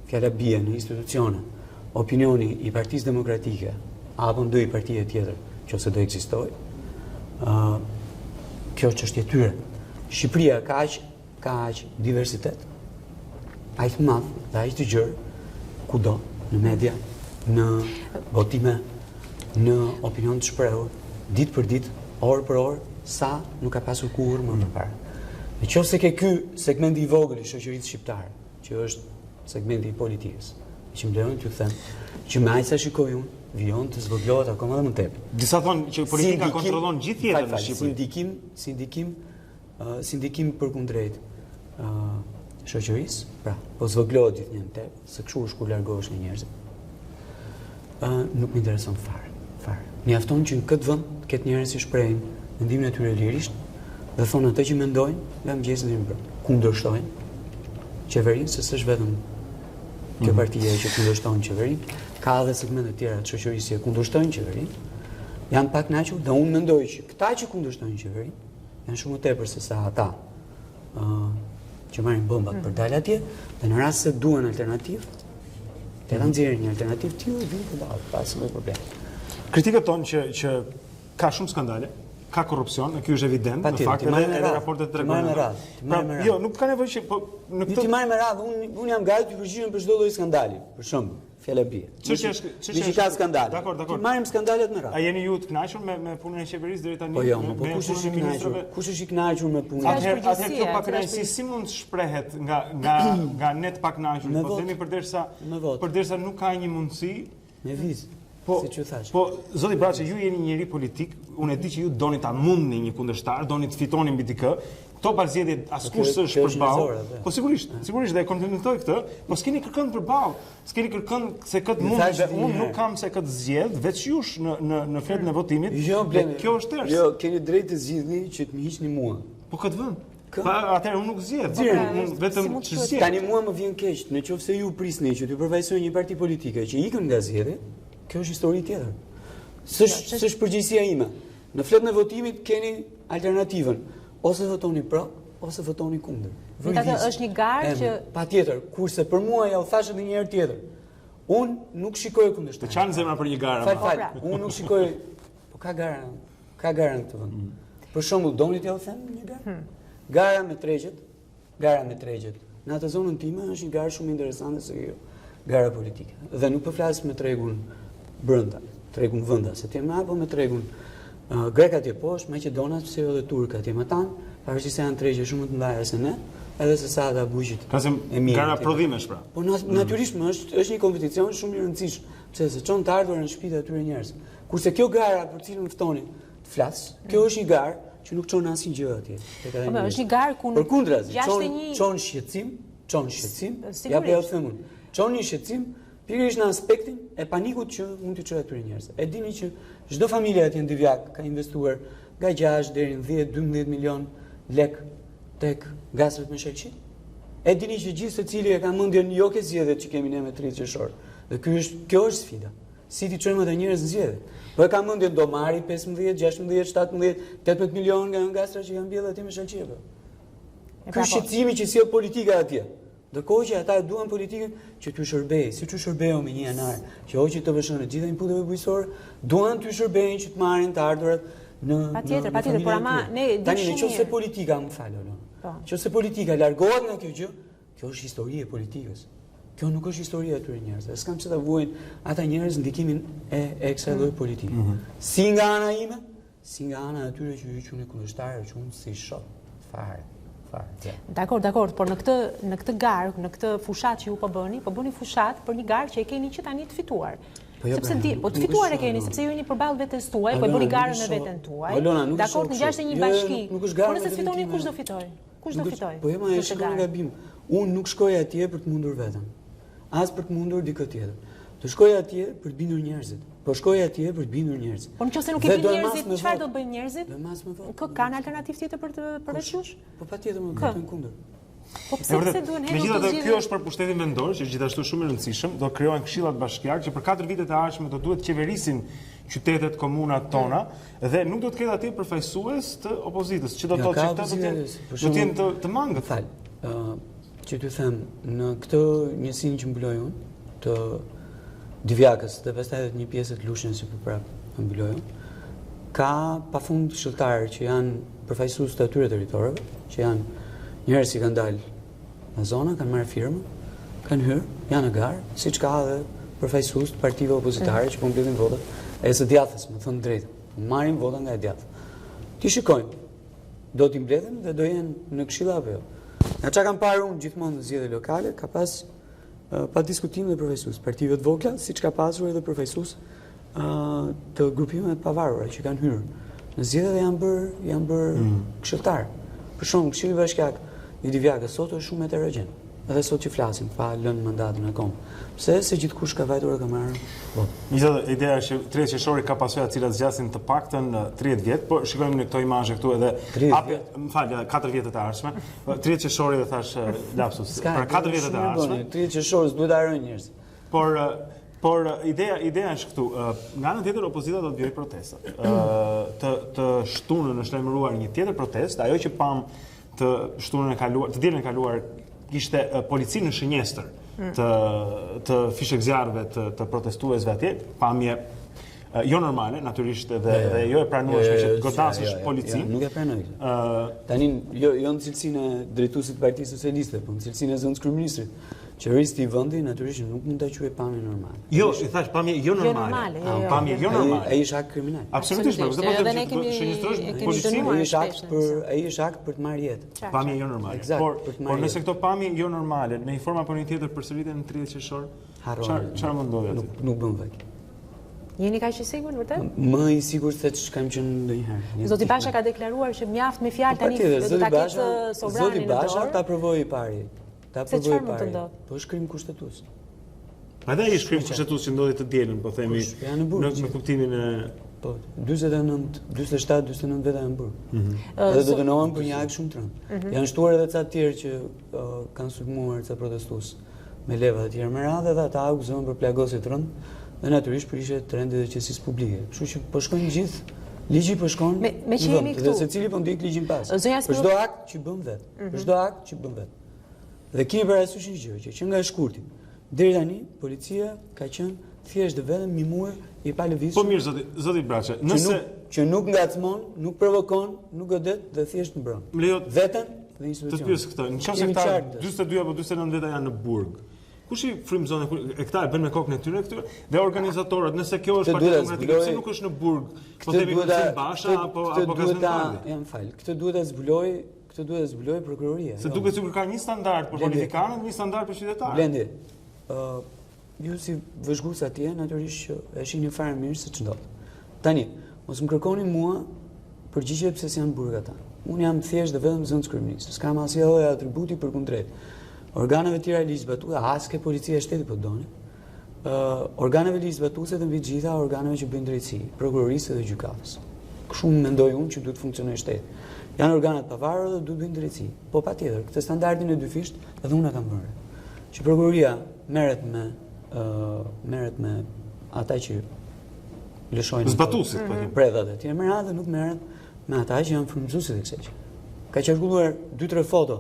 fjala bie në institucione, opinioni i Partisë Demokratike apo ndonjë partie tjetër nëse do ekzistojë, kjo çështje e tyre. Shqipëria ka aq diversitet, aq të madh dhe aq të gjerë kudo, në media, në votime, në opinion të shprehur, ditë për ditë, orë për orë, sa nuk ka pasur kurrë më përpara. Nëse ke ky segmenti i vogël i shoqërisë shqiptare, që është segmenti i politikës, që më lejon t'ju them që me aq sa shikoj unë, vijon të zvoglohet akoma dhe më tepër. Disa thonë që politika kontrollon gjithë jetën në Shqipëri. Sindikim përkundrejt shoqërisë, pra, po zvoglohet gjithnjë në tepër, se kështu është kur largohesh nga njerëzit. Nuk më intereson fare. Mjafton që në këtë vend ketë njerëz që shprehin mendimin e tyre lirisht dhe thonë atë që mendojnë nga mëngjesi deri në mbrëmje. Kundërshtojnë qeverinë, se s'është vetëm kjo partia që kundërshton qeverinë, ka edhe segmente tjera të shoqërisë që kundërshtojnë qeverinë. Janë pak kënaqur dhe unë mendoj që këta që kundërshtojnë qeverinë janë shumë më tepër se sa ata që marrin bombat për dalë atje, dhe në rast se duan alternativë, të nxjerrin një alternativë tillë vinë përballë, pa asnjë problem. Kritikët tonë që ka shumë skandale, ka korrupsion, ky është evident, në fakt edhe raportet tregojnë. Jo, nuk ka nevojë që në këtë ti marrë me radhë, unë jam gati të përgjigjem për çdo lloj skandali, për shembull, fjala bie. Ç'është ka skandale. Dakor. Ti marrim skandalet me radhë. A jeni ju të kënaqur me punën e qeverisë deri tani? Po jo, po kush është i kënaqur? Kush është i kënaqur me punën? Atëherë kjo pakënaqësi si mund të shprehet nga ne të pakënaqur, po themi përderisa nuk ka një mundësi me vizë. Si që thash. Po, zoti Braçe, ju jeni njëri politik, unë e di që ju doni ta mundni një kundërshtar, doni të fitoni mbi dikë. Këto palëzjedhje askush s'është përballë. Po sigurisht dhe e konfirmoj këtë, po s'keni kërkën përballë. S'keni kërkën se këtë mund dhe unë nuk kam se këtë zgjedh, veç jush në fletën e votimit. Kjo është tërës. Jo, keni drejt të zgjidhni që të më hiqni mua. Po këtë vend. Pa atëherë unë nuk zgjedh. Unë vetëm që zgjedh. Tani mua më vjen keq, nëse ju prisni që t'ju përfaqësoj një parti politike që ikën nga zgjedhjet. Kjo është histori tjetër. S'është përgjegjësia ime. Në fletën e votimit keni alternativën, ose votoni pro, ose votoni kundër. Atë është një garë që patjetër, kurse për mua ja u thash edhe një herë tjetër. Unë nuk shikoj kundërshtim. Të çan zemra për një garë. Fal. Unë nuk shikoj, po ka garë në këtë vend. Për shembull, doni t'ja u them një garë? Gara me tregjet. Në atë zonën time është një garë shumë interesante se kjo gara politike. Dhe nuk po flas me tregun brenda, tregun vendas, se ti më apo me tregun grekat e poshtë, maqedonat, pse jo dhe turkat atje më tan, pavarësisht se janë tregje shumë të mëdha se ne, edhe se sa ata bujqit. E mirë. Gara prodhimesh pra. Po natyrisht është një kompeticion shumë i rëndësishëm, pse se çon të ardhurën në shtëpitë e atyre njerëz. Kurse kjo gara për cilën ftoni të flas, kjo është një garë që nuk çon asnjë gjë atje. Po është një garë ku çon shqetësim, ja po ju them unë. Çon një shqetësim pikërisht në aspektin e panikut që mund t'i çojë atyre njerëzve. E dini që çdo familje atje në Divjak ka investuar nga 6 deri në 10-12 milion lek tek gazet me shelqit. E dini që gjithë secili e ka mendjen jo ke zgjedhjet që kemi ne me 30 qershor. Dhe kjo është sfida. Si ti çojmë ata njerëz në zgjedhje. Po e ka mendjen do marri 15, 16, 17, 18 milion nga ngastra që kanë mbjellë aty me shalqeve. Ky shqetësimi që sjell politika atje. Ndërkohë që ata duan politikën që t'u shërbejë, siç u shërbeu me 1 janar, që hoqi të vëshën të gjitha inputeve bujqësore, duan t'u shërbejnë që të marrin të ardhurat në Patjetër, por ama ne tani nëse politika, më fal Olona. Nëse politika largohet nga kjo gjë, kjo është histori e politikës. Kjo nuk është historia e atyre njerëzve. S'kam pse ta vuajnë ata njerëz ndikimin e kësaj lloji politike. Si nga ana ime, si nga ana e atyre që ju quhen kundërshtarë, që unë si shoh fare. Dakor, por në këtë garë, në këtë fushat që ju po bëni fushat për një garë që e keni që tani të fituar. Sepse të fituar e keni, sepse ju jeni përballë vetes tuaj, po e bëni garën me veten tuaj. Dakor, në 61 bashki. Por nëse fitoni kush do fitoj? Kush do fitoj? Po e shkon gabim. Unë nuk shkoj atje për të mundur veten. As për të mundur dikë tjetër. Të shkoj atje për të bindur njerëzit. Po shkoj atje për të bindur njerëzit. Po nëse nuk i bin njerëzit, çfarë do bëjnë njerëzit? Do mas me votë. Kë kanë alternativë tjetër për të përveçuar? Po patjetër më votojnë kundër. Po pse duhen hedhur? Megjithatë, kjo është për pushtetin vendor, që është gjithashtu shumë e rëndësishëm, do krijohen këshillat bashkiake që për 4 vitet e ardhshme do duhet qeverisin qytetet, komunat tona dhe nuk do të ketë aty përfaqësues të opozitës, që do të thotë që do të jenë të mangët. Që t'ju them, në këtë njësinë që mbyloj unë, të Divjakës dhe pastaj edhe një pjesë të Lushnjës që prapë mbyloj unë, ka pafund shëlltarë që janë përfaqësues të atyre territoreve, që janë njerëz që kanë dalë në zona, kanë marrë firmë, kanë hyrë, janë në garë, siç ka edhe përfaqësues të partive opozitare që po mbledhin votat, e së djathës, më thënë drejtë, marrin vota nga e djathtë. Ti shikojnë, do t'i mbledhin dhe do jenë në këshilla apo jo. Nga çka kam parë unë gjithmonë në zgjedhje lokale, ka pas pa diskutim dhe përfaqësues partive të vogla, siç ka pasur edhe përfaqësues të grupimeve të pavarura që kanë hyrë në zgjedhje dhe janë bërë këshilltar. Për shembull, Këshilli Bashkiak i Divjakës sot është shumë heterogjen. Edhe sot që flasim, pa lënë mandatin akoma. Pse? Se gjithkush ka vajtur e ka marrë votë. Megjithatë, ideja është që 30 qershori ka pasojë të cilat zgjasin të paktën 30 vjet, por shikojmë në këto imazhe këtu edhe 4 vjetet e ardhshme. 30 qershori dhe thash lapsus. Për 4 vjetet e ardhshme. 30 qershorës duhet ta harrojnë njerëz. Por ideja është këtu. Nga ana tjetër opozita do të bëjë protesta. Të shtunën është lajmëruar një tjetër protestë, ajo që pam të shtunën e kaluar, të dielën e kaluar kishte policinë në shënjestër të fishek zjarreve të protestuesve atje, pamje jo normale, natyrisht dhe jo e pranueshme që të godasësh policinë. Nuk e pranoj. Tani jo në cilësinë e drejtuesit të Partisë Socialiste, por në cilësinë e zëvendës kryeministrit. Qeverisë i vendit natyrisht nuk mund ta quajë pamje normale. Jo, i thash pamje jo normale. Pamje jo normale. Ai është akt kriminal. Absolutisht, por do të shënjestrosh policinë, ai është akt për të marrë jetë. Pamje jo normale. Por nëse këto pamje jo normale në një formë apo në një tjetër përsëriten në 30 qershor, çfarë mund ndodhi aty? Nuk bën vëk. Jeni kaq i sigurt vërtet? Më i sigurt se ç'kam qenë ndonjëherë. Zoti Basha ka deklaruar që mjaft me fjalë tani do ta ketë sovrani në dorë. Zoti Basha ta provoi i pari. Se çfarë mund të ndodhë? Po është krim kushtetues. Ai është krim kushtetues që ndodhi të dielën, po themi, në kuptimin e po 47, 49 veta janë bërë. Edhe do dënohen për një akt shumë të rëndë. Janë shtuar edhe ca të tjerë që kanë sulmuar ca protestues me leva të tjerë me radhë dhe ata akuzohen për plagosje të rëndë dhe natyrisht për ishte të rendit dhe qetësisë publike. Kështu që po shkojnë gjithë, ligji po shkon. Me që jemi këtu. Dhe secili po ndjek ligjin pas. Për çdo akt që bën vet. Për çdo akt që bën vet. Dhe kemi parasysh një gjë që nga shkurti deri tani policia ka qenë thjesht vetëm mimuar i pa lëvizur. Po mirë zoti Braçe, nëse që nuk ngacmon, nuk provokon, nuk godet dhe thjesht mbron. Veten dhe institucionin. Të pyes këtë, nëse këta 42 apo 49 veta janë në burg, kush i frymëzon e këta e bën me kokën e tyre këtyre dhe organizatorët, nëse kjo është partia demokratike, pse nuk është në burg? Po themi Këshilli Basha apo Gazmendani. Jam fal. Këtë duhet ta zbuloj prokuroria. Se duket sikur ka një standard për politikanët, një standard për qytetarët. Blendi. Ju si vëzhgues atje natyrisht që e shihni fare mirë se ç'ndodh. Tani, mos më kërkoni mua përgjigje pse janë burg ata. Unë jam thjesht dhe vetëm zënës kryeministër. S'kam asnjë lloj atributi për kundrejt. Organeve tjera ligjzbatuese, as ke policia e shtetit po doni. Organeve ligjzbatuese të mbi gjitha organeve që bëjnë drejtësi, prokurorisë dhe gjykatës. Kështu mendoj unë që duhet funksionojë shteti. Janë organet pavarur dhe duhet bëjnë drejtësi. Po patjetër, këtë standardin e dyfisht edhe unë e kam bërë. Që prokuroria merret me ata që lëshojnë zbatuesit, predhat e tjerë, merret dhe nuk merret me ata që janë frymëzuesit e kësaj. Ka qarkulluar 2-3 foto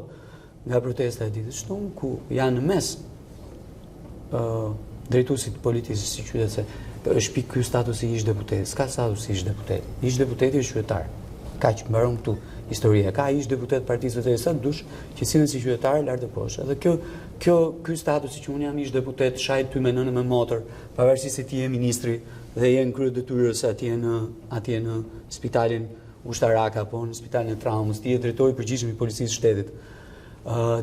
nga protesta e ditës shtunë ku janë në mes drejtuesit policisë si qytet se është pikë ky statusi i ish deputetit. S'ka status i ish deputetit. Ish deputeti është qytetar. Kaq mbaron këtu historia. Ka ish deputet Partisë Socialiste dush që sillen si qytetar lart e poshtë. Edhe ky statusi që unë jam ish deputet, shajt ty me nënë me motor, pavarësisht se ti je ministri dhe je në krye detyrës atje në spitalin ushtarak apo në spitalin e traumës, ti je drejtori i përgjithshëm i policisë së shtetit.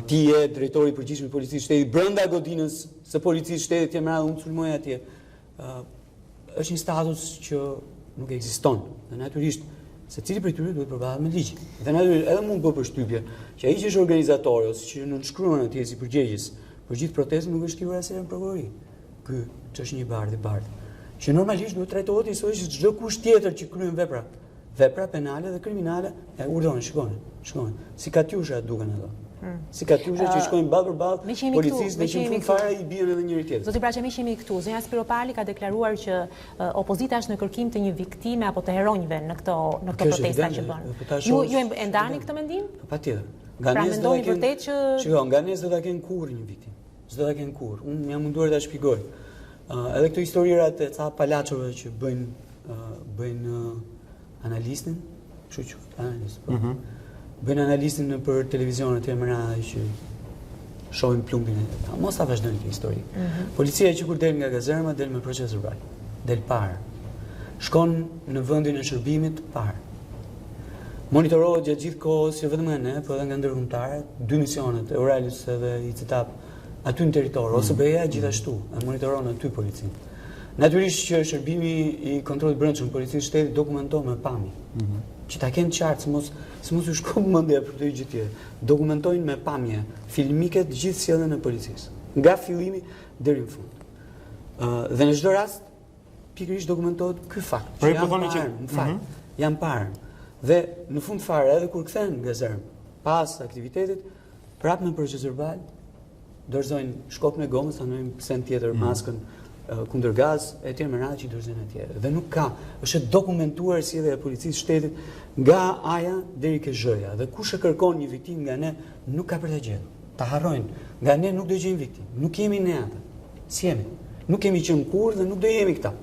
Ti je drejtori i përgjithshëm i policisë së shtetit brenda godinës së policisë së shtetit, jam radhë unë sulmoj atje. Është një status që nuk ekziston. Dhe natyrisht secili prej tyre duhet përballet me ligj. Dhe natyrisht edhe mund të bëj përshtypje që ai që është organizatori ose që nënshkruan atje si përgjegjës për gjithë protestën nuk është shkruar asnjëherë në prokurori. Ky ç'është një bardh. Që normalisht duhet trajtohet njësoj si çdo kush tjetër që kryen vepra penale dhe kriminale, urdhëron, shkojnë. Si katyusha duken ato. Si katyusha që shkojnë ballë për ballë policisë dhe që në fund fare i bien edhe njëri tjetrit. Zoti Braçe, jemi këtu. Zonja Spiropali ka deklaruar që opozita është në kërkim të një viktime apo të heronjve në këto protesta që bën. Ju e ndani këtë mendim? Patjetër. Pra mendoni vërtet që nga ne s'do ta kenë kurrë një viktim. S'do ta kenë kurrë. Unë jam munduar ta shpjegoj. Edhe këto historirat e ca palaçove që bëjnë analistin, kështu që analist. Bëjnë analistin për televizionet të mëra që shohin plumbin e ta. Mos ta vazhdojnë këtë histori. Policia që kur del nga kazerma, del me proces verbal. Del parë. Shkon në vendin e shërbimit parë. Monitorohet gjatë gjithë kohës, jo vetëm nga ne, por edhe nga ndërkombëtarët, 2 misionet, Euralis edhe ICTAP, aty në territor, ose BE-ja gjithashtu, e monitoron aty policinë. Natyrisht që shërbimi i kontrollit brendshëm policisë shtetit dokumenton me pamje. Që ta kenë qartë, se mos u shkon mendja për këtë gjë tjetër. Dokumentojnë me pamje filmike të gjithë sjelljen e policisë, nga fillimi deri në fund. Dhe në çdo rast pikërisht dokumentohet ky fakt. Por po thoni që janë parë. Dhe në fund fare edhe kur kthehen nga gazerm, pas aktivitetit, prapë me proces verbal, dorëzojnë shkopën e gomës, anojnë sen tjetër maskën kundër gaz, e tjerë me radhë që i dorëzojnë atje. Dhe nuk ka, është dokumentuar sjellja e policisë shtetit nga A-ja deri ke Z-ja. Dhe kush e kërkon një viktim nga ne, nuk ka për ta gjetur. Ta harrojnë. Nga ne nuk do gjejmë viktim. Nuk jemi ne ata. Si jemi? Nuk kemi qenë kurrë dhe nuk do jemi këta.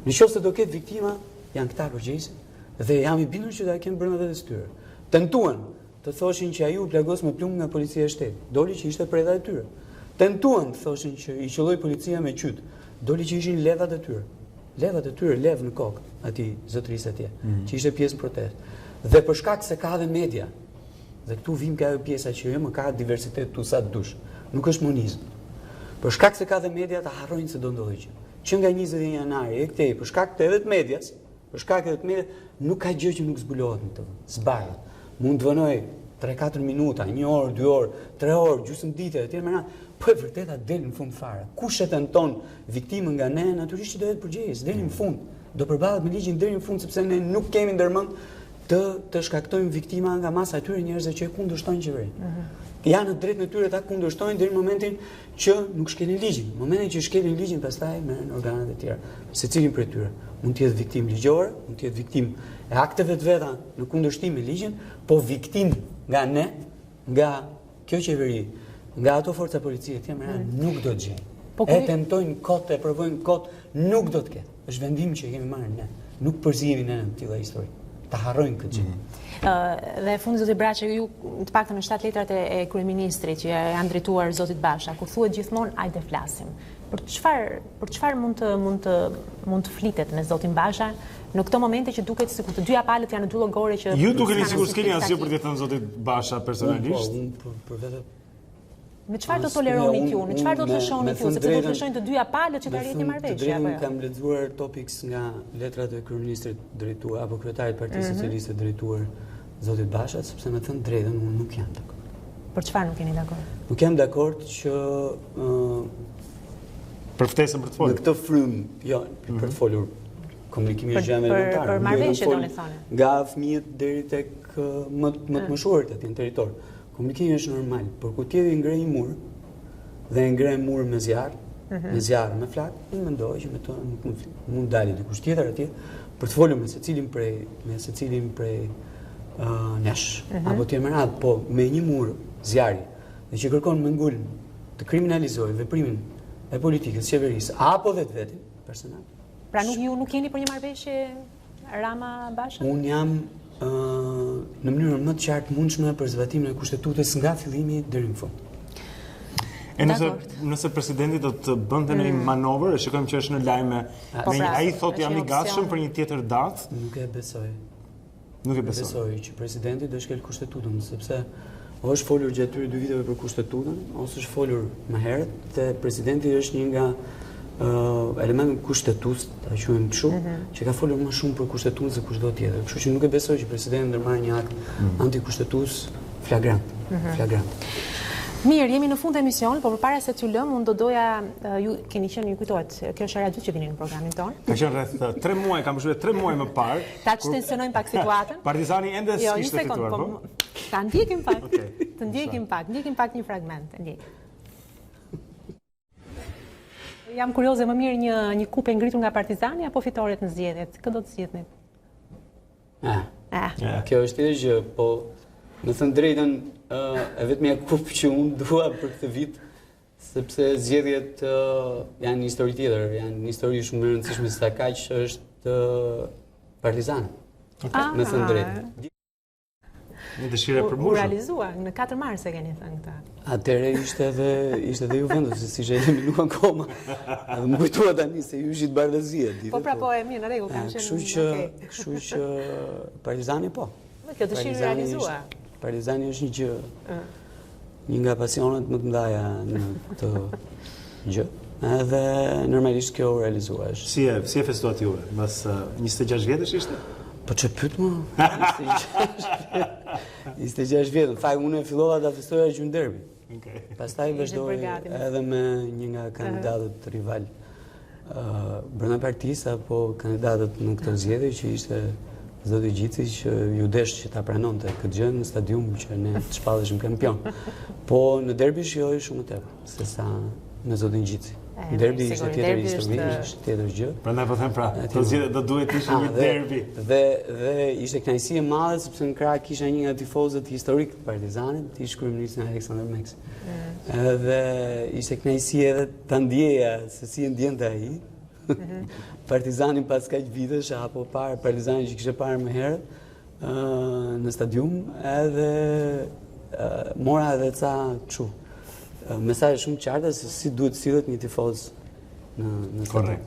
Nëse do ketë viktima, janë këta përgjegjësit dhe jam i bindur që ta kenë brenda vetes tyre. Tentuan të thoshin që ai u plagos me plumb nga policia e shtetit. Doli që ishte preda e tyre. Tentuan të thoshin që i qelloi policia me qyt. Doli që ishin levat e tyre. Levat e tyre, lev në kokë, atij zotërisë atje, që ishte pjesë në protestë. Dhe për shkak se ka dhe media. Dhe këtu vim ka ajo pjesa që jo më ka diversitet tu sa dush. Nuk është monizëm. Për shkak se ka dhe media ta harrojnë se do ndodhi gjë. Që nga 21 janari e këtej, për shkak të edhe të medias, nuk ka gjë që nuk zbulohet në të vend. Zbarret. Mund të vënoj 3-4 minuta, 1 orë, 2 orë, 3 orë, gjysmë dite, etj. Po e vërteta del në fund fare. Kush e tenton viktimën nga ne, natyrisht që do jetë përgjegjës deri në fund. Do përballet me ligjin deri në fund sepse ne nuk kemi ndërmend të shkaktojmë viktima nga masa e tyre njerëzve që e kundërshtojnë qeverinë. Janë në drejtën e tyre ta kundërshtojnë deri në momentin që nuk shkelin ligjin. Në momentin që shkelin ligjin, pastaj merren organet e tjera. Secilin prej tyre mund të jetë viktim ligjore, mund të jetë viktim e akteve të veta në kundërshtim me ligjin, po viktim nga ne, nga kjo qeveri, nga ato forca policie të tjera nuk do të gjejnë. E tentojnë kot, e provojnë kot, nuk do të ketë. Është vendim që kemi marrë ne. Nuk përzihemi ne në tilla histori. Ta harrojnë këtë gjë. Dhe fundi zoti Braçe, ju të paktën në 7 letrat e kryeministrit që janë drejtuar zotit Basha, kur thuhet gjithmonë hajde flasim. Për çfarë mund të flitet me zotin Basha në këto momente që duket sikur të dyja palët janë në dy llogore që ju dukeni sikur s'keni asgjë për t'i thënë zotit Basha personalisht? Për vetë me çfarë do toleronit ju? Në çfarë do të lëshonit ju? Sepse do të lëshojnë të dyja palët që të arritin marrëveshje apo jo? Kam lexuar topics nga letrat e kryeministrit drejtuar apo kryetarit Partisë Socialiste drejtuar zotit Basha, sepse me thënë drejtën unë nuk jam dakord. Për çfarë nuk jeni dakord? Nuk jam dakord që për ftesën për të folur. Në këtë frym, jo, për të folur Komunikimi është gjë elementare. Për marrëveshje do ne thonë. Nga fëmijët deri tek më të moshuarit aty në territor. Komunikimi është normal, por kur ti ngre një mur dhe ngre mur me zjarr, me flak, unë mendoj që me to nuk mund dalë dikush tjetër atje për të folur me secilin prej nesh, apo të më radh, po me një mur zjarri, dhe që kërkon me ngul të kriminalizojë veprimin e politikës, qeverisë, apo vetveten personal. Pra nuk jeni për një marrëveshje Rama-Basha? Unë jam në mënyrën më të qartë mundshme për zbatimin e kushtetutës nga fillimi deri në fund. E nëse presidenti do të bënte një manovër, e shikojmë që është në lajme, ai thotë jam I gatshëm për një tjetër datë. Nuk e besoj. Nuk e besoj. Besoj që presidenti do shkel kushtetutën, sepse o është folur gjatë këtyre 2 viteve për kushtetutën, ose është folur më herët, dhe presidenti është një nga elementin kushtetues, ta quajmë kështu, që ka folur më shumë për kushtetutën se kushdo tjetër. Kështu që nuk e besoj që presidenti ndërmarrë një akt antikushtetues flagrant. Mirë, jemi në fund të emision, por përpara se t'ju lëm, unë do doja, ju keni qenë, ju kujtohet, kjo është era dytë që vini në programin tonë. Ka qenë rreth 3 muaj, kam përshtypjen 3 muaj më parë. Ta që tensionojmë pak situatën. Partizani ende s'kishte fituar, po. Ta ndjekim pak. Të ndjekim pak një fragment, ndjekim. Jam kurioze, më mirë një kupë ngritur nga Partizani apo fitoret në zgjedhjet? Kë do të zgjidhni? Kjo është thjesht gjë, po në thënë drejtën e vetmja kupë që unë dua për këtë vit, sepse zgjedhjet janë një histori tjetër, janë një histori shumë e rëndësishme sa kaq është Partizani. Në thënë drejtën. Një dëshirë për U realizua, në 4 mars e keni thënë këta. Atëherë ishte edhe Juventus, se si që eliminuan koma. Edhe më kujtua tani se ju ishit bardhëzia. Po pra po e mirë, në rregull, kam qenë. Kështu që Partizani po. Kjo dëshirë realizua. Partizani është një gjë, një nga pasionet më të mëdha në këtë gjë. Edhe normalisht kjo u realizua. Si e festuat juve? Mbas 26 vjetësh ishte? Po që pytë më? 26 vjetë. Faj, unë e fillova të festoja gjymë derbi. Pastaj vazhdoj edhe me një nga kandidatët rival brenda partisë, apo kandidatët në këtë zgjedhje që ishte Zoti Gjici, që ju desh që ta pranonte këtë gjë në stadium që ne të shpalleshim kampion. Po në derbi shijoj shumë të tepër se sa me Zotin Gjici. Derbi ishte tjetër histori, ishte tjetër gjë. Prandaj po them pra, të zgjedhjet do duhet të ishte një derbi. Dhe ishte kënaqësi e madhe sepse në krah kisha një nga tifozët historik të Partizanit, ish kryeministri Aleksandër Meksi. Edhe ishte kënaqësi edhe ta ndjeja se si e ndjente ai. Partizanin pas kaq vitesh, apo parë Partizanin që kishte parë më herët në stadium, edhe mora edhe ca kështu mesazhe shumë qarta se si duhet sillet një tifoz në stadium.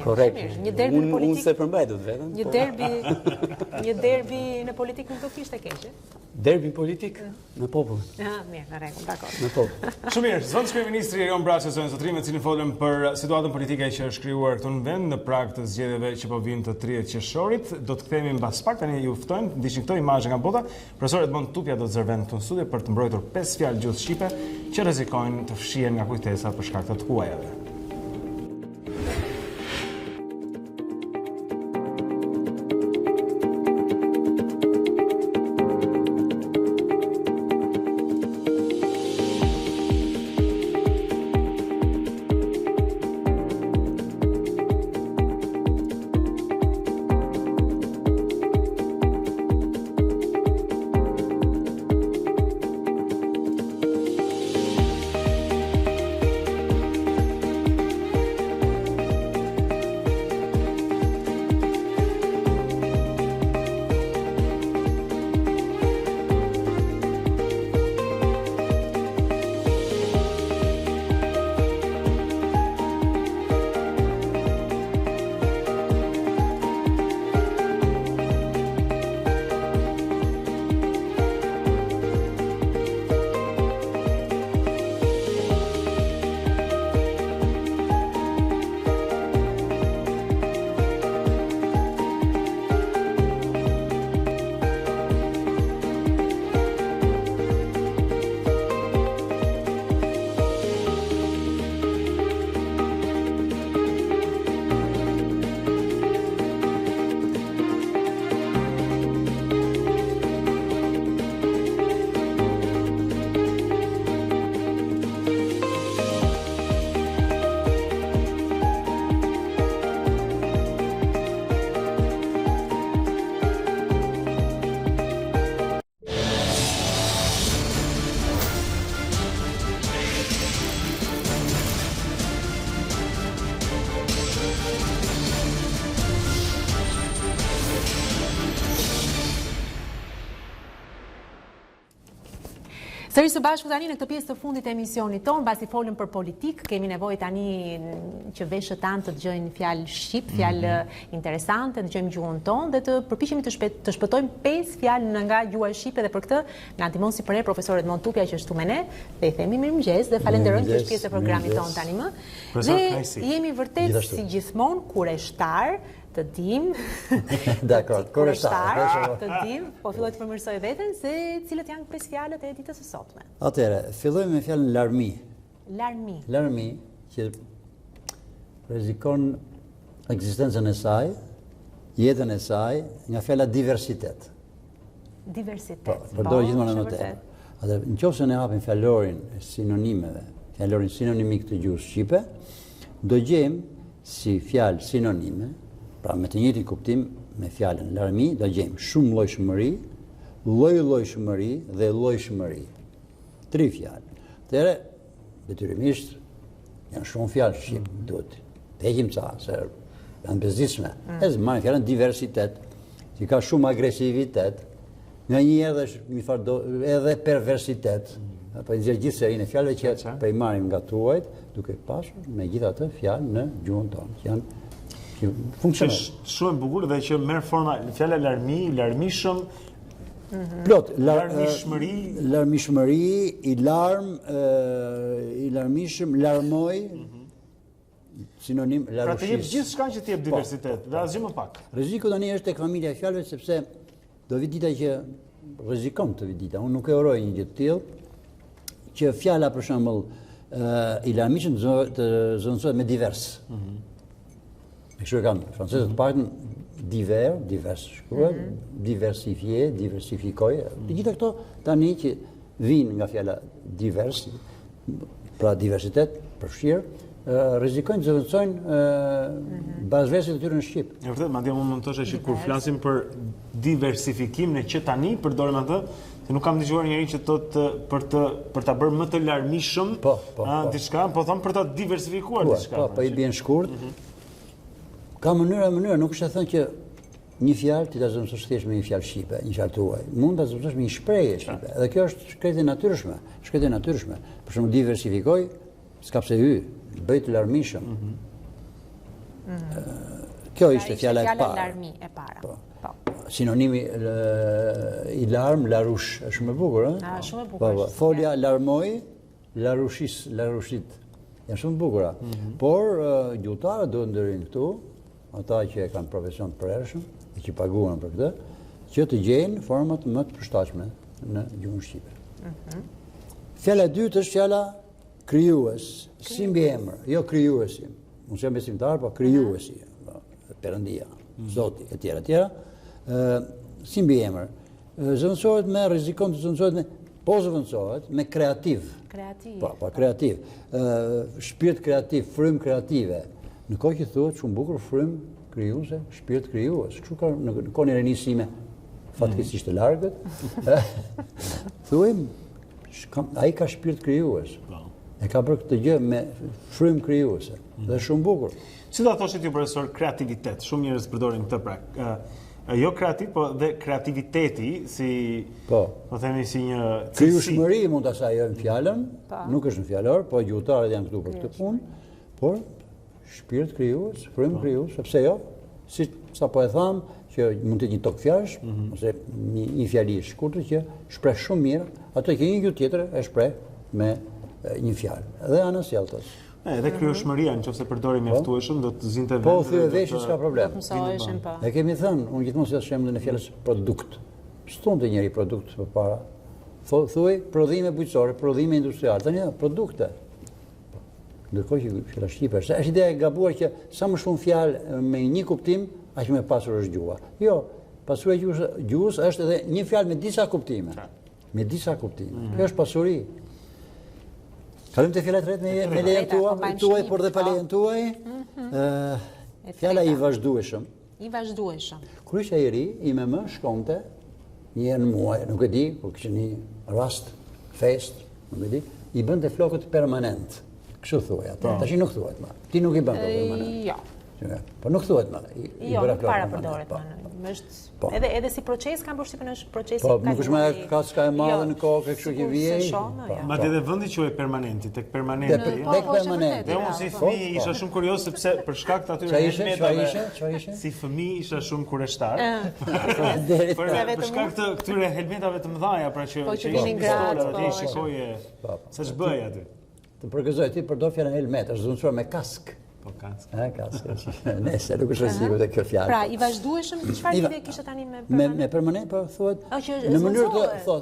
Korrekt. Një derbi politik. Unë se përmbajtut vetëm. Një derbi në politikë nuk do kishte keq. Derbi politik në popull. Mirë, në rregull, dakor. Në popull. Shumë mirë. Zëvendës kryeministri Erion Braçi zonë sotrim, me cilin folëm për situatën politike që është krijuar këtu në vend në prag të zgjedhjeve që po vinë të 30 qershorit. Do të kthehemi mbas pak, tani ju ftojmë ndiqni këto imazhe nga bota. Profesori Edmond Tupja do të zërven këtu në studio për të mbrojtur 5 fjalë gjuhë shqipe që rrezikojnë të fshihen nga kujtesa për shkak të huajave. Sërish së bashku tani në këtë pjesë të fundit të emisionit tonë, mbasi folëm për politikë, kemi nevojë tani që veshët tanë të dëgjojnë fjalë shqip, fjalë interesante, të dëgjojmë gjuhën tonë dhe të përpiqemi të shpëtojmë 5 fjalë nga gjuha shqipe dhe për këtë na ndihmon si për ne profesor Edmond Tupja që është këtu me ne dhe i themi mirëmëngjes dhe falenderojmë që është pjesë e programit tonë tani më. Dhe jemi vërtet si gjithmonë kureshtar të dim, të dim, po filloj të përmirësoj veten se cilët janë 5 fjalët e ditës së sotme. Atëherë, fillojmë me fjalën larmi. Larmi. Larmi që rrezikon ekzistencën e saj, jetën e saj nga fjala diversitet. Diversitet. Përdor gjithmonë më tepër. Atëherë, nëse ne hapim fjalorin e sinonimeve, fjalorin sinonimik të gjuhës shqipe, do gjejmë si fjalë sinonime. Pra me të njëjtin kuptim me fjalën larmi do gjejmë shumë llojshmëri, lloj-llojshmëri dhe llojshmëri. 3 fjalë. Atëherë, detyrimisht janë shumë fjalë shqip, duhet të heqim ca se janë bezdisme. Marrim fjalën diversitet, që ka shumë agresivitet, nganjëherë edhe perversitet. Apo gjithë serinë e fjalëve që po i marrim nga tuajt, duke pasur megjithatë fjalë në gjuhën tonë, që janë funksionon. Shumë e bukur dhe që merr forma fjala larmi, larmishëm, plot, larmishmëri, i larmishëm, larmoj, sinonim larmishis. Pra të jep gjithçka që të jep diversitet, dhe asgjë më pak. Rreziku tani është tek familja e fjalëve sepse do vi dita që rrezikon të vi dita. Unë nuk e uroj një gjë të tillë që fjala për shembull i larmishëm të zonësohet me divers. Kështu e kanë francezët të paktën divers shkruhet, diversifier, diversifikoj. Të gjitha këto tani që vinë nga fjala divers, pra diversitet, përfshirë, rrezikojnë të zëvendësojnë bazëveshjet e tyre në shqip. E vërtet, madje unë mund të thosha që kur flasim për diversifikimin e që tani përdorim atë, se nuk kam dëgjuar njëri që thotë për ta bërë më të larmishëm diçka, po thon për ta diversifikuar diçka. Po i bien shkurt. Ka mënyra, nuk është e thënë që një fjalë ti ta zëvendësosh thjesht me një fjalë shqipe, një fjalë tuaj. Mund ta zëvendësosh me një shprehje shqipe. Dhe kjo është shkretje natyrshme. Për shembull diversifikoj, s'ka pse hy, bëj të larmishëm. Kjo ishte fjala e parë. Larmi e para. Sinonimi i larm, larush, është shumë e bukur, ëh? Shumë e bukur. Folja larmoj, larushit. Janë shumë bukura. Por gjuhëtarët duhet ndërin këtu, ata që e kanë profesion të përhershëm, e që paguan për këtë, që të gjejnë format më të përshtatshme në gjuhën shqipe. Fjala e dytë është fjala krijues, si mbiemër, jo krijuesi. Unë jam besimtar, po krijuesi, Perëndia, Zoti, etj. Si mbiemër. Zëvendësohet me rrezikon të zëvendësohet me zëvendësohet me kreativ. Po, kreativ. Shpirt kreativ, frymë kreative. Në kohë që thuhet shumë bukur frymë krijuese, shpirt krijues. Kështu ka në kohën e rinisime fatkeqësisht të largët. Thuajmë ai ka shpirt krijues. E ka bërë këtë gjë me frymë krijuese. Dhe shumë bukur. Si do ta thoshit ju profesor kreativitet? Shumë njerëz përdorin këtë pra. Jo kreativ, po dhe kreativiteti si po themi si një krijueshmëri mund ta sajojmë fjalën, nuk është në fjalor, po gjuhëtarët janë këtu për këtë punë, por shpirt krijues, frymë krijues, sepse jo, si sapo e tham, që mund të jetë një tokë fjalësh, ose një fjali e shkurtër që shpreh shumë mirë, atë që një gjuhë tjetër e shpreh me një fjalë. Dhe anasjelltos. Edhe krijueshmëria, nëse përdorim mjaftueshëm, do të zinte vetë. Po thyë veshë s'ka problem. E kemi thënë, unë gjithmonë si shembull në fjalës produkt. S'thonte njëri produkt përpara. Thuaj prodhime bujqësore, prodhime industriale, tani produkte. Ndërkohë që fjala shqipe është ideja e gabuar që sa më shumë fjalë me një kuptim, aq më pasur është gjuha. Jo, pasuria e gjuhës është edhe një fjalë me disa kuptime. Me disa kuptime. Kjo është pasuri. Kalim të fjala tretë me lejen tuaj, por dhe pa lejen tuaj. Fjala i vazhdueshëm. I vazhdueshëm. Kur isha i ri, i me më shkonte një herë në muaj, nuk e di, por kishte një rast, fest, nuk e di, i bënte flokët permanent. Kështu thuaj atë. Tash nuk thuhet më. Ti nuk i bën permanent. Jo. Po nuk thuhet më. Jo, nuk para përdoret më. Është edhe si proces kanë përshtypjen është procesi. Po, nuk është më kaska e madhe në kokë, kështu që vijej. Madje edhe vendi quhet permanenti, tek permanenti. Tek permanenti. Dhe unë si fëmijë isha shumë kurioz sepse për shkak të atyre helmetave. Si fëmijë isha shumë kureshtar. Për shkak të këtyre helmetave të mëdha, pra që ishin pistola, aty shikoje se ç'bëj aty. Të përgëzoj ti përdor fjalën helmet, është zëvendësuar me kask. Po kask. Kask. Nëse nuk është sigurt te kjo fjalë. Pra, i vazhdueshëm, çfarë ide kishte tani me permanent? Me permanent po thuhet në mënyrë të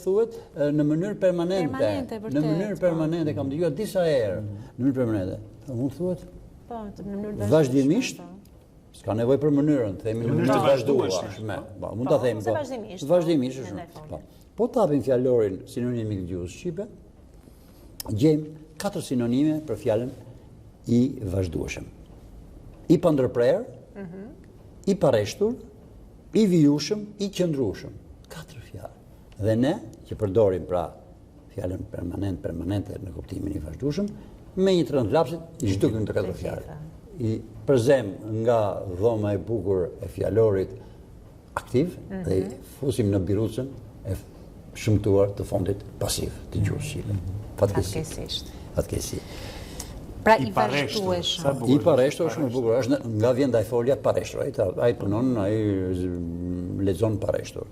thuhet në mënyrë permanente. Në mënyrë permanente kam dëgjuar disa herë. Në mënyrë permanente. Mund thuhet? Po, në mënyrë vazhdimisht. S'ka nevojë për mënyrën, themi në mënyrë të vazhdueshme. Po, mund ta them po. Vazhdimisht është. Po tapim fjalorin sinonimik gjuhës shqipe, gjejmë 4 sinonime për fjalën i vazhdueshëm. I pandërprer, i pareshtur, i vijushëm, i qëndrueshëm. 4 fjalë. Dhe ne, që përdorim pra fjalën permanente në kuptimin i vazhdueshëm, me një trënd lapsit i zhdukëm të 4 fjalë. I përzem nga dhoma e bukur e fjalorit aktiv dhe i fusim në birucën e shëmtuar të fondit pasiv të gjuhës shqipe. Fatkeqësi. Pra i vazhdueshëm. I pareshtur është shumë bukur, është nga vjen ndaj folja pareshtur, ai punon, ai lexon pareshtur.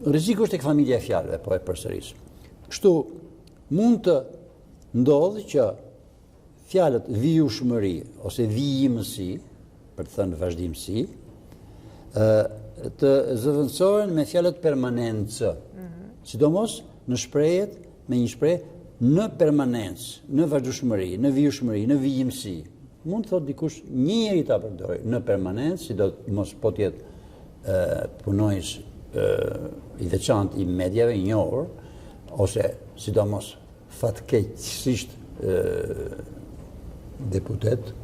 Rreziku është tek familja e fjalëve, po e përsëris. Kështu mund të ndodhë që fjalët vijushmëri ose vijimësi, për të thënë vazhdimësi, të zëvendësohen me fjalët permanencë. Sidomos në shprehjet me një shprehje në permanencë, në vazhdueshmëri, në vijushmëri, në vijimësi. Mund të thotë dikush një njeri ta përdori në permanencë, sidomos po të jetë punonjës i veçantë i mediave, i njohur, ose sidomos fatkeqësisht deputet,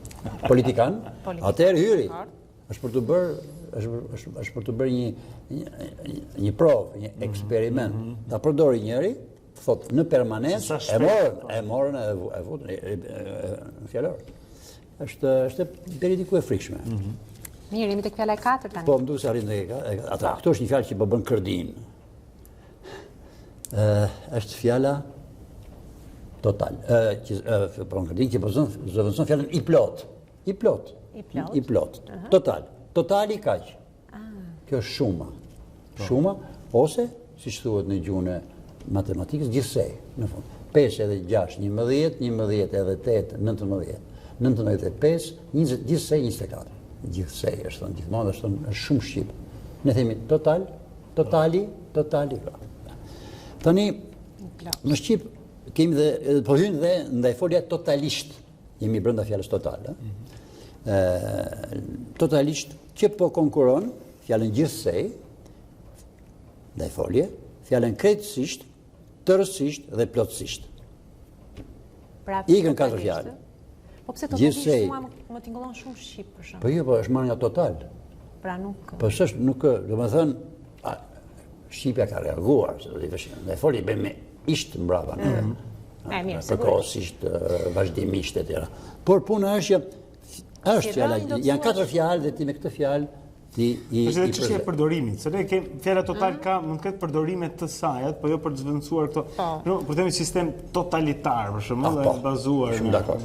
politikan, atëherë hyri. Është për të bërë një provë, një eksperiment. Ta përdori njëri, thot në permanencë, e morën e votën në fjalor. Është deri diku e frikshme. Mirë, jemi tek fjala e 4 tani. Po, më duket se arrin tek ata. Këto është një fjalë që po bën kërdin. Është fjala total. Që po bën kërdin, që po zëvendëson fjalën i plot. I plot. Total. Totali kaq. Kjo është shuma. Shuma ose siç thuhet në gjuhën e matematikës, gjithsej, në fund. 5 edhe 6, 11, 11 edhe 8, 19, 19 e 5, 20, gjithsej 24. Gjithsej, është thënë gjithmonë, është shumë shqip. Ne themi total, totali. Tani, në shqip, kemi dhe, po hynë dhe ndaj folja totalisht, jemi brenda fjalës total. Totalisht, që po konkuron, fjalën gjithsej, ndaj folje, fjalën krejtësisht, tërësisht dhe plotësisht. Ikën 4 fjalë. Po pse totalisht më tingëllon shumë shqip për shkak. Po jo, po është marrë nga total. Pra nuk. Po s'është nuk, domethënë shqipja ka reaguar, ndaj folje bën me isht mbrapa. Përkohësisht, vazhdimisht e tjera. Por puna është që është fjala, janë 4 fjalë dhe ti me këtë fjalë është edhe çështja e përdorimit, se ne kemi fjala total mund të ketë përdorime të saj, po jo për të zëvendësuar këto. Për të thënë sistem totalitar, për shembull, i bazuar. Shumë dakord.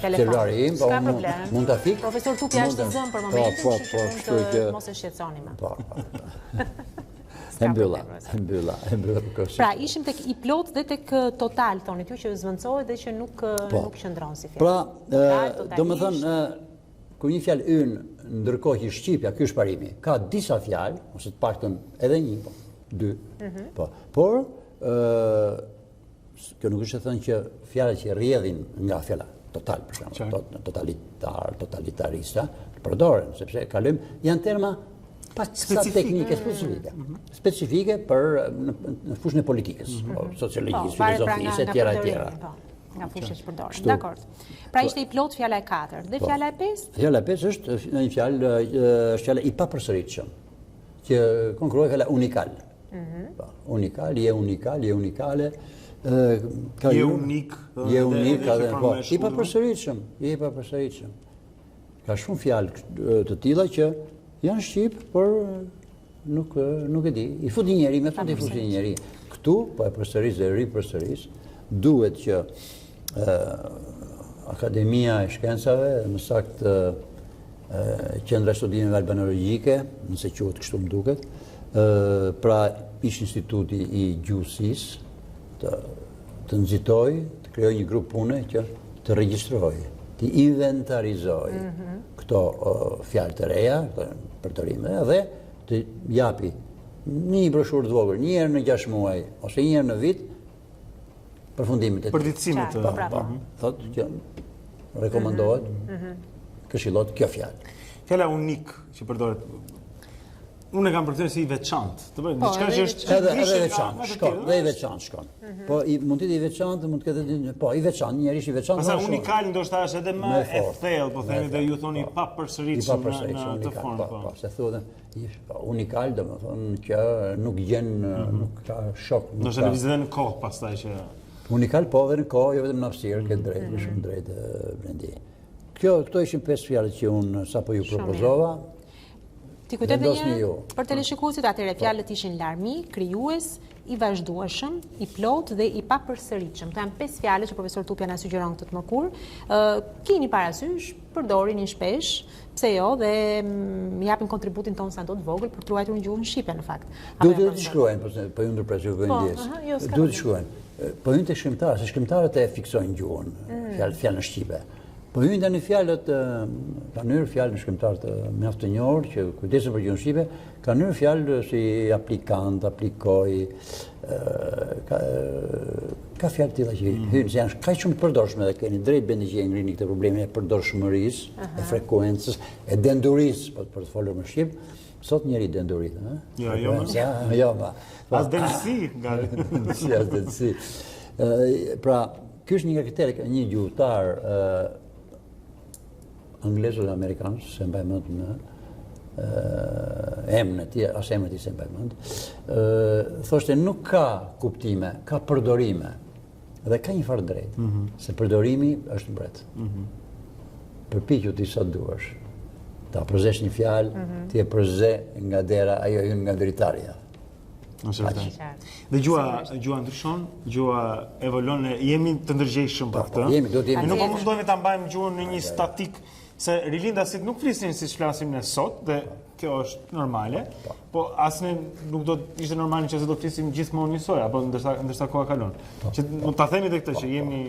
Celulari im, po mund ta fik. Profesor Tupi është i zënë për momentin, kështu që mos e shqetësoni më. Po. E mbylla. Pra, ishim tek i plot dhe tek total, thoni ju që zëvendësohet dhe që nuk qëndron si fjalë. Pra, domethënë kur një fjalë ynë ndërkohë që shqipja, ky është parimi, ka disa fjalë, ose të paktën edhe një, po, 2, po. Por, kjo nuk është të thënë që fjalët që rrjedhin nga fjala total, për shembull, totalitar, totalitarista, përdoren, sepse kalojmë, janë terma pak sa teknike specifike për në fushën e politikës, sociologjisë, filozofisë, etj. Nga fushë që përdoren. Dakord. Pra ishte i plot fjala e 4. Dhe fjala e 5? Fjala e 5 është një fjalë, është fjala i papërsëritshëm, që konkurrojë fjala unikal. Unikal, je unikale, Je unik. Je unik, po, i papërsëritshëm. Ka shumë fjalë të tilla që janë shqip, por nuk e di. I futi njeri, me thonë i futi njeri. Këtu, po e përsëris dhe ripërsëris, duhet që Akademia e Shkencave, më saktë Qendra e Studimeve Albanologjike, nëse quhet kështu më duket, pra ish instituti i gjuhësisë të nxitoj, të krijoj një grup pune që të regjistroj, të inventarizoj këto fjalë të reja, përdorime, dhe të japi një broshurë të vogël, një herë në 6 muaj ose një herë në vit, përfundimet e përditësimet. Thotë që rekomandohet, këshillohet kjo fjalë. Fjala unik që përdoret. Unë e kam përkthyer si i veçantë. Të bëj diçka që është edhe veçantë, shkon, dhe i veçantë shkon. Po mund të jetë i veçantë, mund të ketë po i veçantë, një njerëz i veçantë. Pastaj unikal ndoshta është edhe më e thellë, po themi dhe ju thoni pa përsëritshëm në atë formë. Po, se thonë unikal, domethënë që nuk gjen, nuk ka shok. Ndoshta lëvizë në kohë pastaj që unikal po edhe në kohë, jo vetëm në hapësirë, ke drejtë, shumë drejtë Blendi. Këto ishin 5 fjalët që unë sapo ju propozova. Ti kujtet një për teleshikuesit, atëherë fjalët ishin larmi, krijues, i vazhdueshëm, i plot dhe i papërsëritshëm. Këto janë 5 fjalë që profesor Tupja na sugjeron këtë të mëkur. Kini parasysh, përdorini shpesh, pse jo, dhe japin kontributin tonë sa do të vogël për të ruajtur në gjuhën shqipe në fakt. Duhet të shkruajnë, po ju ndërpres ju vëndjes. Duhet të shkruajnë. Po hyn te shkrimtarët, se shkrimtarët e fiksojnë gjuhën, fjalën shqipe. Po hyn tani fjalët, ka ndër fjalë në shkrimtar të mjaft të njohur që kujdesen për gjuhën shqipe, ka ndër fjalë si aplikant, aplikoj, ka fjalë tilla që hyn, se janë kaq shumë të përdorshme dhe keni drejt Bendi që e ngrini këtë problemin e përdorshmërisë, e frekuencës, e dendurisë, për të folur më shqip. Sot njeri dendurit, ha? Jo, ma. As densi, gari. Si as densi. Pra, ky është një kriter, një gjuhëtar anglez ose amerikan, se mbaj mend në emrin e tij, as emrin e tij se mbaj mend. Thoshte nuk ka kuptime, ka përdorime. Dhe ka një farë drejtë, se përdorimi është mbret. Përpiqu ti sa duash. Ta përzesh një fjalë, ti e përze nga dera, ajo hyn nga dritarja. Dhe gjua ndryshon, gjua evoluon, jemi të ndërgjegjshëm për këtë. Nuk po mundohemi ta mbajmë gjuhën në një statik, se rilindasit nuk flisin siç flasim ne sot, dhe kjo është normale, po asnjë nuk do të ishte normale nëse do të flisim gjithmonë njësoj, apo ndërsa koha kalon. Që mund ta themi edhe këtë që jemi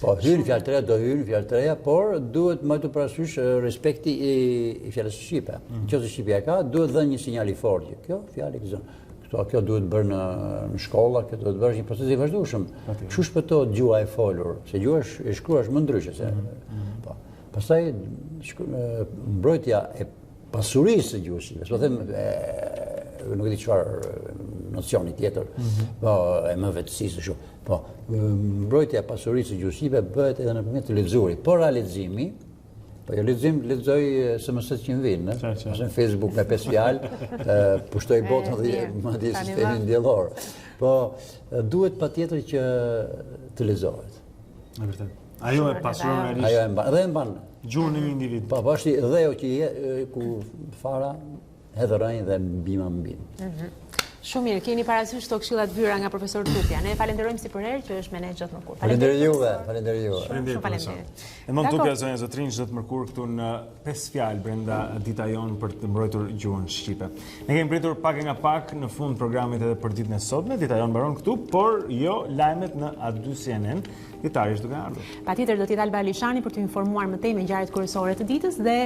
po hyn fjalë të reja, do hyn fjalë të reja, por duhet më të parasysh respekti i fjalës shqipe. Nëse shqipja ka, duhet dhënë një sinjal i fortë. Kjo fjalë ekziston. Kjo duhet bërë në shkolla, kjo duhet bërë një proces i vazhdueshëm. Kështu shpëtohet gjuha e folur, se gjuha e shkruar është më ndryshe se. Pastaj mbrojtja e pasurisë së gjuhës shqipe, po them nuk e di çfarë nocioni tjetër, po e më vetësisë kështu. Po mbrojtja e pasurisë së gjuhës shqipe bëhet edhe nëpërmjet të lexuarit. Por leximi, po jo lexoj SMS-t që më vinë, ose në Facebook me 5 fjalë, pushtoj botën dhe madje sistemin diellor. Po duhet patjetër që të lexohet. Në vërtet. Ajo e pasuron realisht. Ajo e mban, dhe e mban gjuhën e një individ. Po bashkë dheu që ku fara hedhë rënjë dhe bima mbin. Shumë mirë, keni parasysh këto këshilla të byra nga profesor Tupja. Ne falenderojmë si për herë që është menexher të mërkur. Falenderoj juve, falenderoj juve. Faleminderit. Edmond Tupja, zonja zotrinj, çdo të mërkur këtu në 5 fjalë brenda Dita Jonë për të mbrojtur gjuhën shqipe. Ne kemi pritur pak e nga pak në fund programit edhe për ditën e sotme. Dita Jonë mbaron këtu, por jo lajmet në A2 CNN. Ditari është duke ardhur. Patjetër do të jetë Alba Alishani për të informuar më tej me ngjarjet kryesore të ditës dhe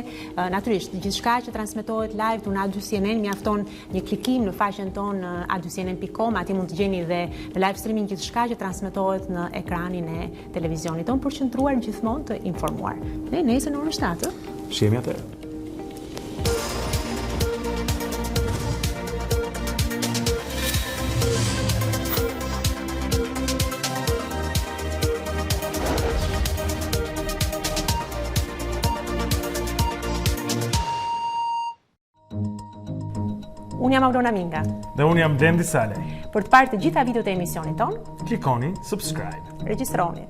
natyrisht gjithçka që transmetohet live në A2 CNN mjafton një klikim në faqen tonë a2cnn.com, atje mund të gjeni dhe në live streaming gjithçka që transmetohet në ekranin e televizionit tonë për qëndruar gjithmonë të informuar. Ne nesër në orën 7. Shihemi atëherë. Unë jam Aurona Minga. Dhe unë jam Blendi Sale. Për të parë të gjitha videot e emisionit ton, klikoni subscribe. regjistroni.